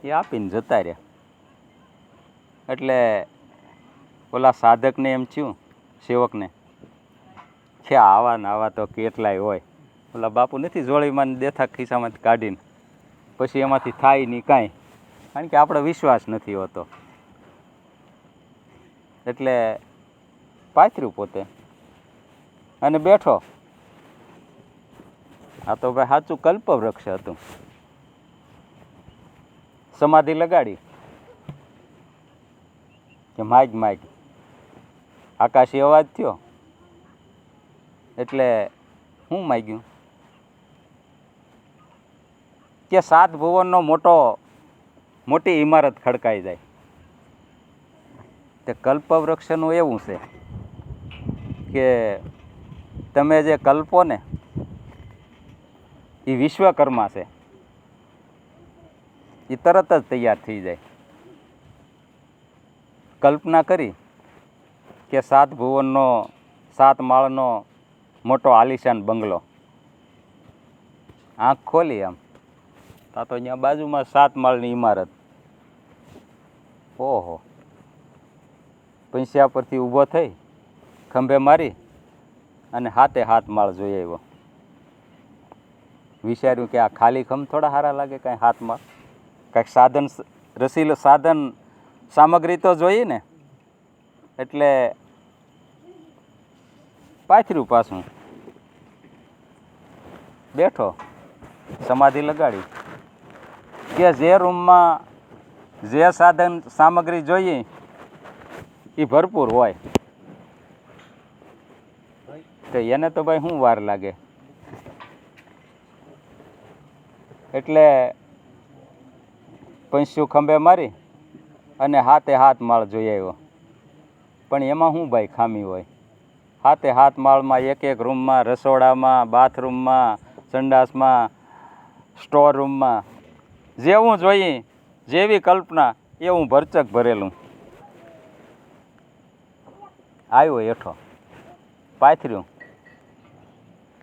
એ આપીને જતા રહ્યા. એટલે ઓલા સાધકને એમ થયું, સેવકને, છે આવા ને આવા તો કેટલાય હોય. ઓલા બાપુ નથી જોડીમાં દેથા ખિસ્સામાંથી કાઢીને પછી એમાંથી થાય નહીં કાંઈ, કારણ કે આપણે વિશ્વાસ નથી હોતો. એટલે પાથર્યું પોતે અને બેઠો. આ તો ભાઈ સાચું કલ્પવૃક્ષ હતું. સમાધિ લગાડી કે માગ માગ, આકાશી અવાજ થયો એટલે હું માગ્યું કે 7 ભુવનનો મોટી ઇમારત ખડકાઈ જાય. તે કલ્પવૃક્ષનું એવું છે કે તમે જે કલ્પો ને એ વિશ્વકર્મા છે, એ તરત જ તૈયાર થઈ જાય. કલ્પના કરી કે 7 ભુવનનો 7 માળનો મોટો આલિશાન બંગલો, આંખ ખોલી આમ તા તો અહીંયા બાજુમાં 7 માળની ઇમારત. ઓહો, પૈસા પરથી ઊભો થઈ ખંભે મારી અને 7 માળ જોઈ આવ્યો. વિચાર્યું કે આ ખાલી ખંભ થોડા સારા લાગે, કાંઈ 7 માળ, કાંઈક સાધન રસીલ સાધન સામગ્રી તો જોઈએ ને. એટલે પાથર્યું પાછું, બેઠો, સમાધિ લગાડી કે જે રૂમમાં જે સાધન સામગ્રી જોઈએ એ ભરપૂર હોય તો એને તો ભાઈ શું વાર લાગે. એટલે પંસ્યું ખંભે મારી અને 7 માળ જોઈ આવ્યો. પણ એમાં શું ભાઈ ખામી હોય? 7 માળમાં એક રૂમમાં, રસોડામાં, બાથરૂમમાં, સંડાસમાં, સ્ટોર રૂમમાં જેવું જોઈએ, જેવી કલ્પના એવું ભરચક ભરેલું. આવ્યો હેઠો, પાથર્યું.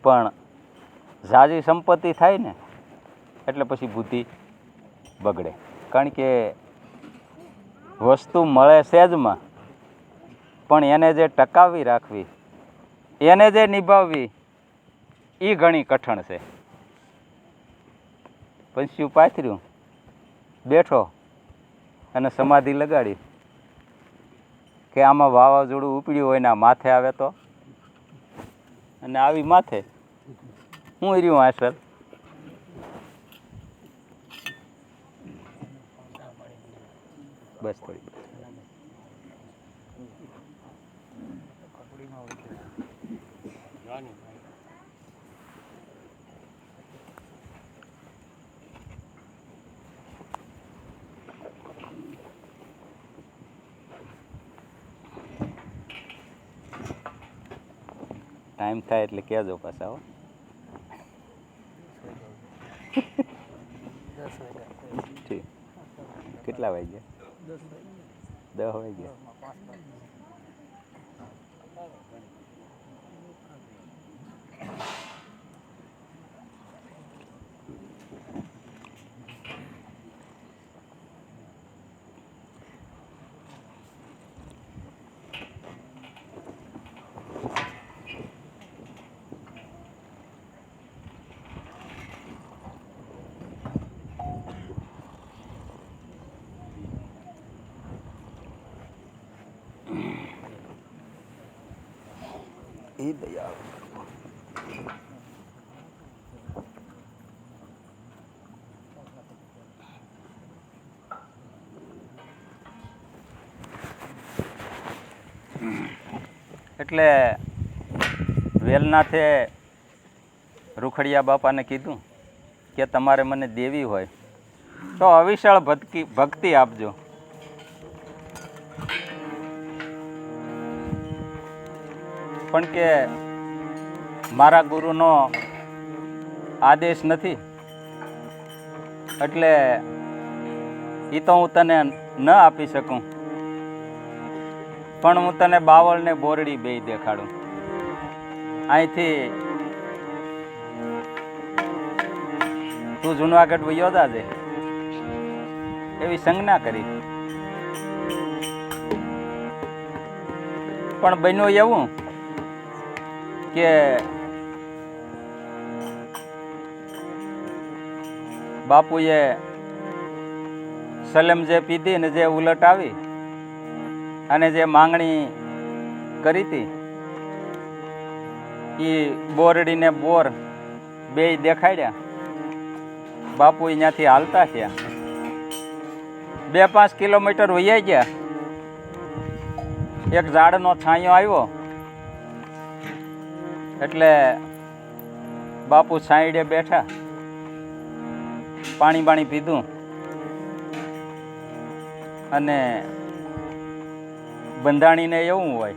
પણ ઝાઝી સંપત્તિ થાય ને એટલે પછી બુદ્ધિ બગડે, કારણ કે વસ્તુ મળે સહેજમાં પણ એને જે ટકાવી રાખવી, એને જે નિભાવવી એ ઘણી કઠણ છે. પંસ્યું પાથર્યું, બેઠો અને સમાધિ લગાડી કે આમાં વાવાઝોડું ઉપડ્યું હોય ને આ માથે આવે તો, અને આવી માથે હું રહ્યું આસર. બસ થોડી ટાઈમ થાય એટલે કહેજો પાછા. હો ઠીક. કેટલા વાગ્યા? 10 વાગ્યા. એ દયા એટલે વેલનાથે રૂખડિયા બાપાને કીધું કે તમારે મને દેવી હોય તો અવિશાળ ભક્તિ આપજો. પણ કે મારા ગુરુનો આદેશ નથી એટલે એ તો હું તને ન આપી શકું, પણ હું તને બાવળ ને બોરડી બેય દેખાડું. અહીંથી તું જુનાગઢ વયો જાજે એવી સંજ્ઞા કરી. પણ બન્યું એવું કે બાપુએ સલેમ જે પીધી ને જે ઉલટ આવી અને જે માંગણી કરી હતી એ બોરડી ને બોર બેય દેખાડ્યા. બાપુ અહીંયાથી હાલતા થયા, 2-5 કિલોમીટર વૈયા ગયા. એક ઝાડનો છાંયો આવ્યો એટલે બાપુ છાંયડે બેઠા, પાણી પીધું અને બંધાણીને એવું હોય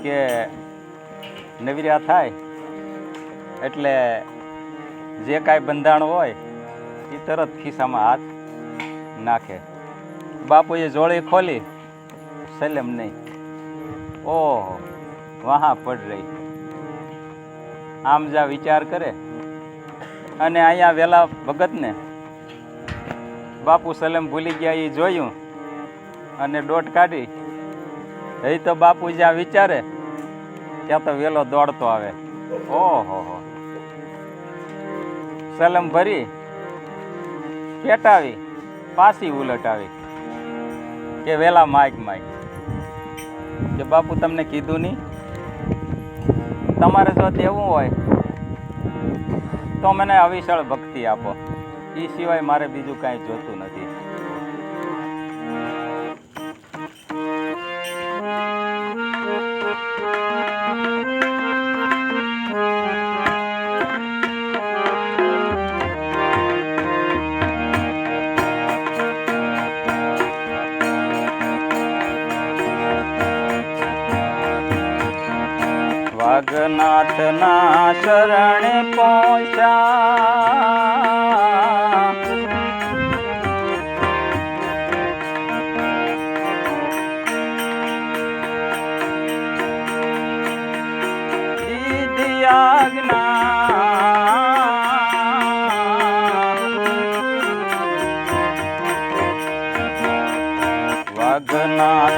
કે નવીરા થાય એટલે જે કાંઈ બંધાણ હોય એ તરત ખિસ્સામાં હાથ નાખે. બાપુએ જોડી ખોલી, સલેમ નહીં. ઓહો, વહાં પડ રહી. આમ જા વિચાર કરે અને અહીંયા વેલા ભગતને બાપુ સલેમ ભૂલી ગયા એ જોયું અને દોટ કાઢી. એ તો બાપુ જ્યાં વિચારે ત્યાં તો વેલો દોડતો આવે. ઓહો, સલમ ભરી પેટાવી પાછી ઉલટ આવી કે વેલા માઇક કે બાપુ તમને કીધું નહીં, તમારે જો દેવું હોય તો મને અવિશાળ ભક્તિ આપો, એ સિવાય મારે બીજું કાંઈ જોતું નથી. વાઘનાથના શરણે પહોંચ્યા, દીધી આજ્ઞા.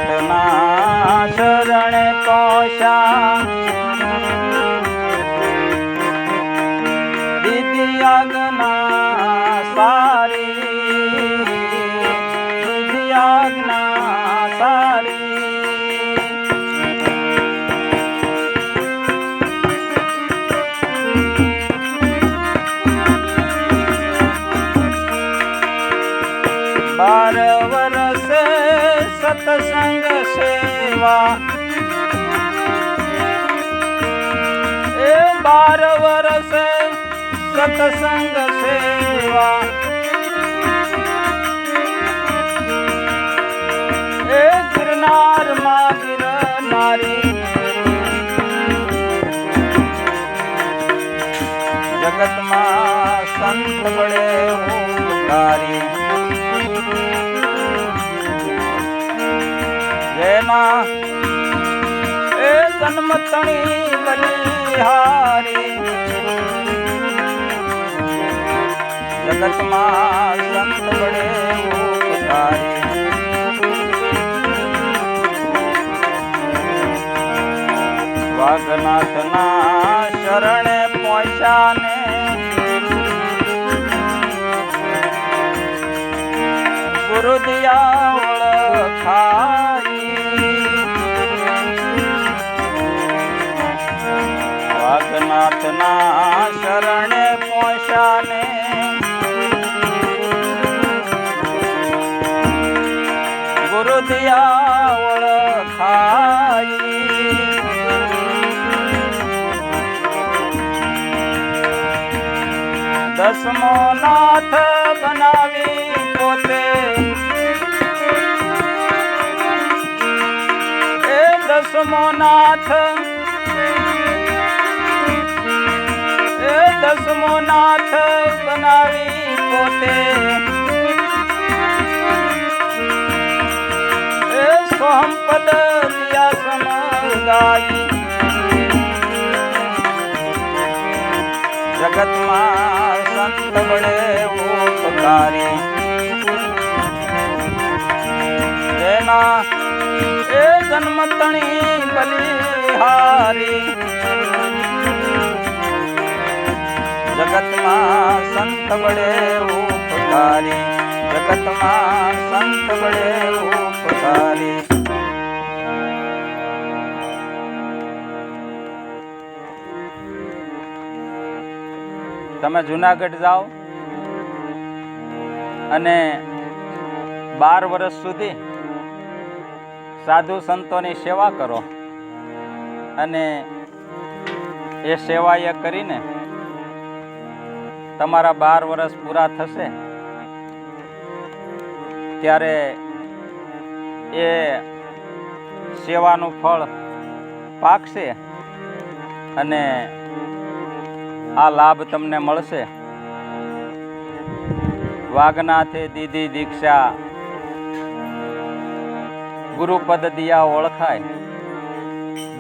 વાઘનાથના શરણે પહોંચ્યા, આજ્ઞા સારી, આજ્ઞા સારી. બાર વર્ષે સત્સંગ સેવા, એ 12 વર્ષે સત્સંગ સેવા, એ ગિરનારમાં ગિરનારી, જગતમાં સંત બળે ઉપકારી. જેના એ જન્મ તણી બલિહારી, જગતમાં સંત બળે ઉપકારી. વાઘનાથના શરણે પહોંચ્યા ને ગુરુ દિયા ઓળખાઈ. વાઘનાથના શરણે પહોંચ્યા ને ગુરુ દિયા ઓળખાઈ. દસમો નાથ બનાવી પોતે એ દસમો નાથ એ દસમો નાથ બનાવી પોતે એ સોહમપદ દિયા સમગાઈ જગતમાં સંત બળે ઉપકારી જેના એ જન્મતણી બલિહારી જગતમાં સંત બળે ઉપકારી જગતમાં સંત બળે ઉપકારી તમે જુનાગઢ જાઓ અને 12 વર્ષ સુધી સાધુ સંતોની સેવા કરો અને એ સેવા એ કરીને તમારા 12 વર્ષ પૂરા થશે ત્યારે એ સેવાનું ફળ પાકશે અને આ લાભ તમને મળશે. વાગનાથે દીધી દીક્ષા ગુરુપદ દિયા ઓળખાય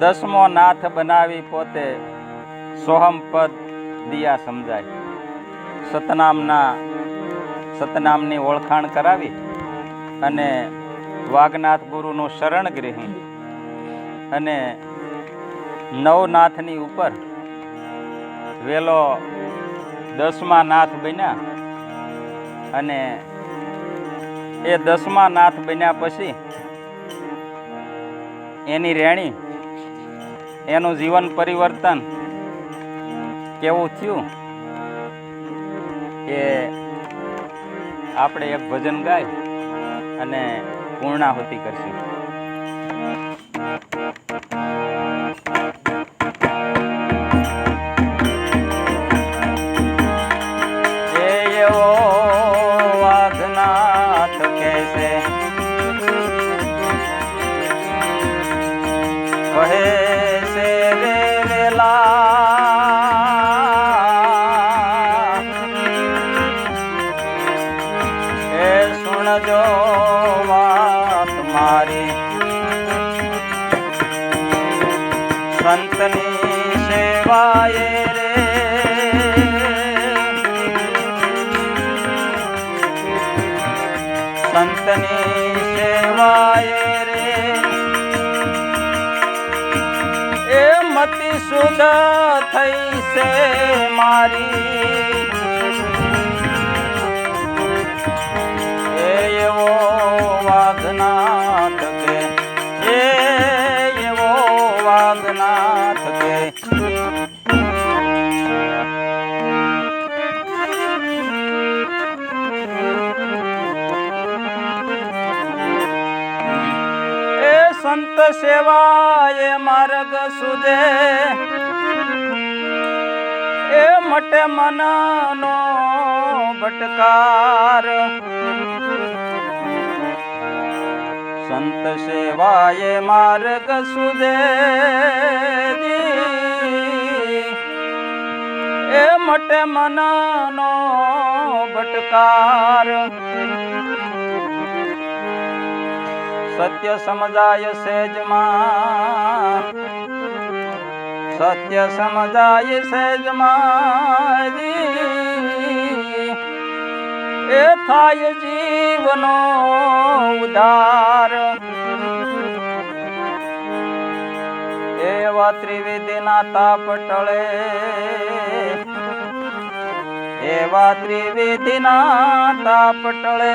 દસમો નાથ બનાવી પોતે સોહમપદ દિયા સમજાય. સતનામની ઓળખાણ કરાવી અને વાગનાથ ગુરુનું શરણ ગ્રહી અને નવનાથની ઉપર વેલો 10મા નાથ બન્યા અને એ 10મા નાથ બન્યા પછી એની રેણી એનું જીવન પરિવર્તન કેવું થયું એ આપણે એક ભજન ગાય અને પૂર્ણાહુતિ કરશું. કહે છે રે વેલા એ સુણજો વાત મારી સંતની સેવાએ રે સંતની સેવાએ મતિ શુદ્ધ થઈ છે મારી એવો વાઘનાથ કે એવો વાઘનાથ કે સંત સેવા એ માર્ગ સુજે એ મટે મનનો ભટકાર સંત સેવા એ માર્ગ સુજે એ મટે મનનો ભટકાર સત્ય સમજાય સેજમાં સત્ય સમજાય સેજમાં એ થાય જીવનો ઉદ્ધાર એવા ત્રિવેદીના તાપ ટળે એવા ત્રિવેદીના તાપ ટળે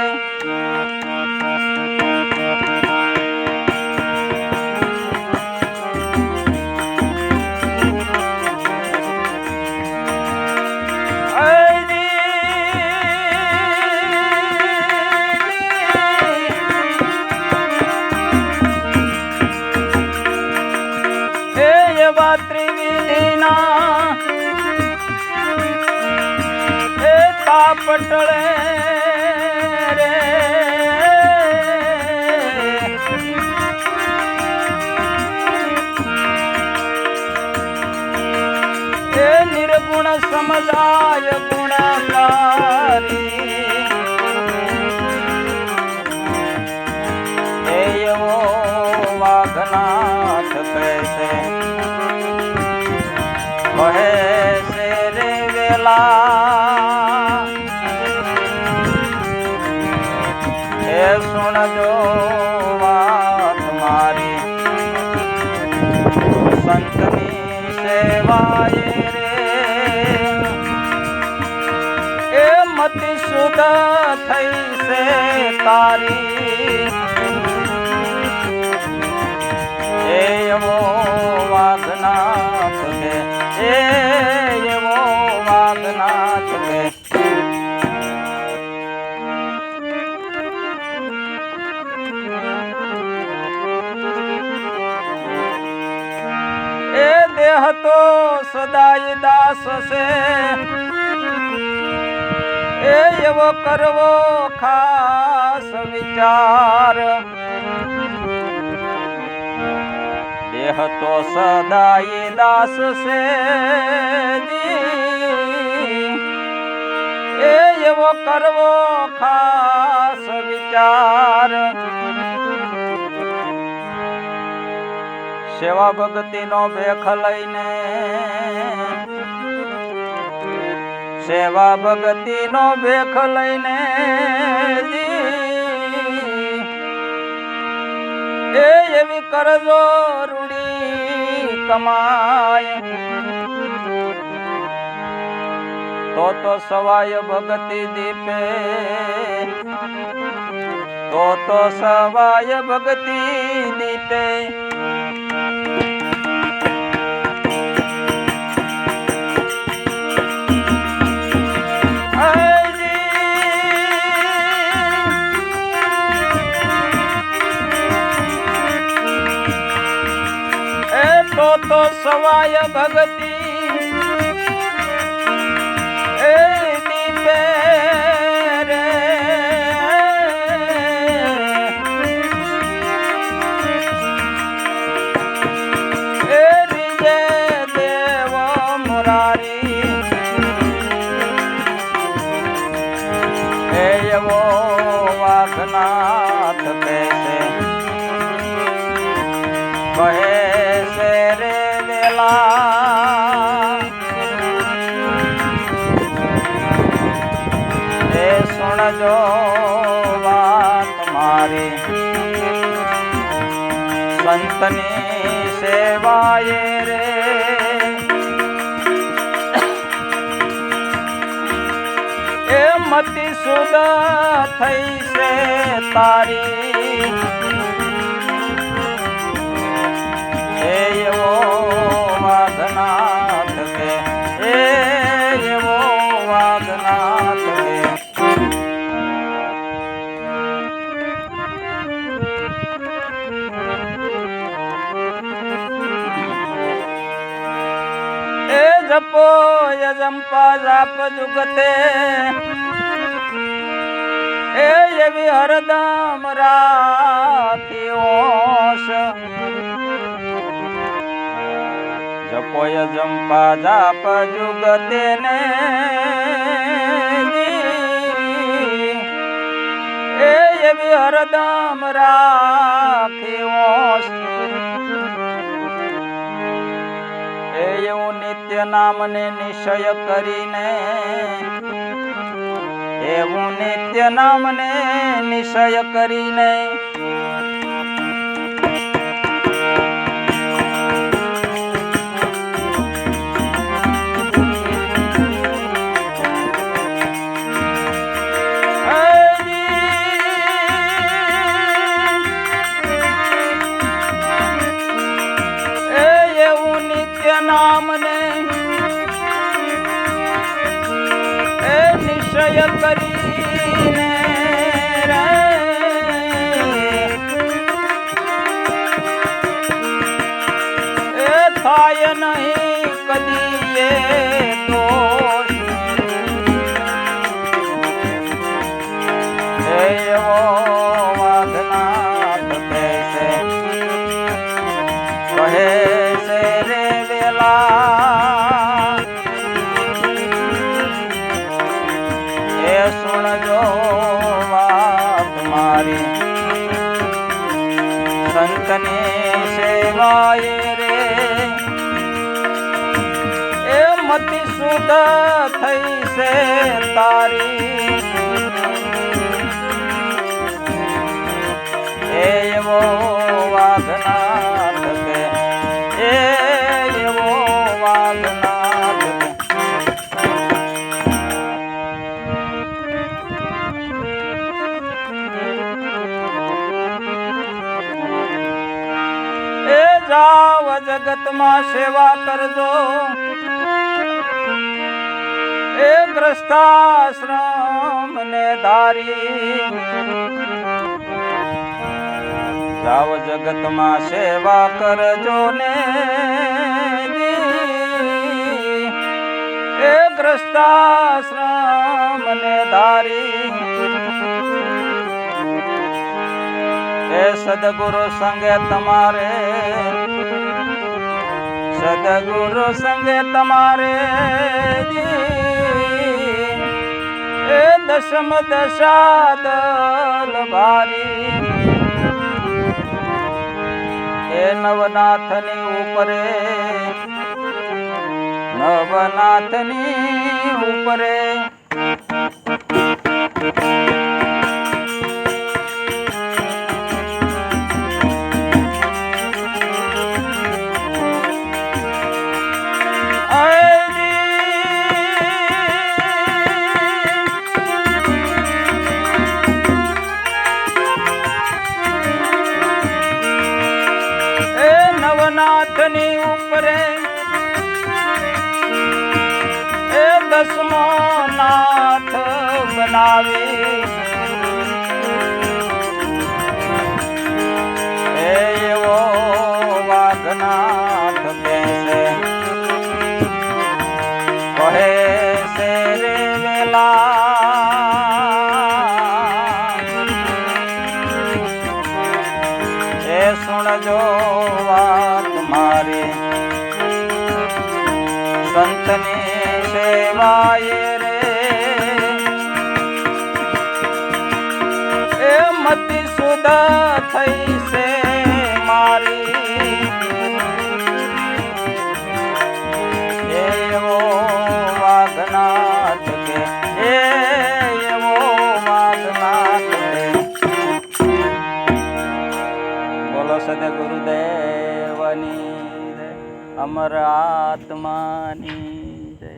ત્રિવેદીના એ પટળે રે એ નિર્ગુણ સમજાય ગુણકારી એવો વાઘનાથ કહેશે કહે છે રે વેલા એ સુણજો વાત મારી સંતની સેવાએ રે એ મતિ શુદ્ધ થઈ છે તારી એવો વાઘનાથ કે એવો વાઘનાથ કે એ દેહ તો સદાય દાસ છે એ એવો કરવો ખાસ વિચાર દેહ તો સદાય દાસ છે એ એવો કરવો ખાસ વિચાર સેવા ભક્તિનો ભેખ લઈને સેવા ભક્તિનો ભેખ લઈને એ એવી કરજો રૂડી કમાય તો સવાય ભક્તિ દીપે તો સવાય ભક્તિ દીપે તો સવાય ભક્તિ એ દીપે રે એ રીજે દેવ મુરારી એ એવો વાઘનાથ કહેશે કહે રે વેલા એ સુણજો વાત મારી સંતની સેવાએ રે એ મતિ શુદ્ધ થઈ છે તારી એવો વાઘનાથ કે એવો વાઘનાથ કે એ જપો યજંપા જાપ જુગતે એ એવી હરદમ રાખી ઓશ જપોય જંપા જાપ જુગતે ને એ એવી હરદમ રાખી ઓશ એ એવું નિત્ય નામને નિશ્ચય કરીને એવું નિત્ય નામને નિશ્ચય કરીને નામને એ નિશ્ચય કરીને એ થાય નહીં કદી એ દોષ સેવાય રે એ મતિ શુદ્ધ થઈ છે તારી એવો વાઘનાથ કે એવો વાઘનાથ એ જાવ જગતમાં સેવા કરજો એ ગ્રસ્તાશ્રમ ને ધારી જાવ જગતમાં સેવા કરજો ને એ ગ્રસ્તાશ્રમ ને ધારી એ સદગુરુ સંગે તમારે સદગુરુ સંગે તમારે એ દશમ દશા દલ ભારી એ નવનાથની ઉપરે નવનાથની ઉપરે નવનાથની ઉપરે એ દસમો નાથ બનાવી એવો વાઘનાથ બેસે કહે છે રે વેલા એ સુણજો વાત મારી સંતની સેવાય રે એ મતિ શુદ્ધ થઈ છે મારી એવો વાઘનાથ કે એવો વાઘનાથ કે બોલો સદગુરુદેવની જય અમર આત્માની જય.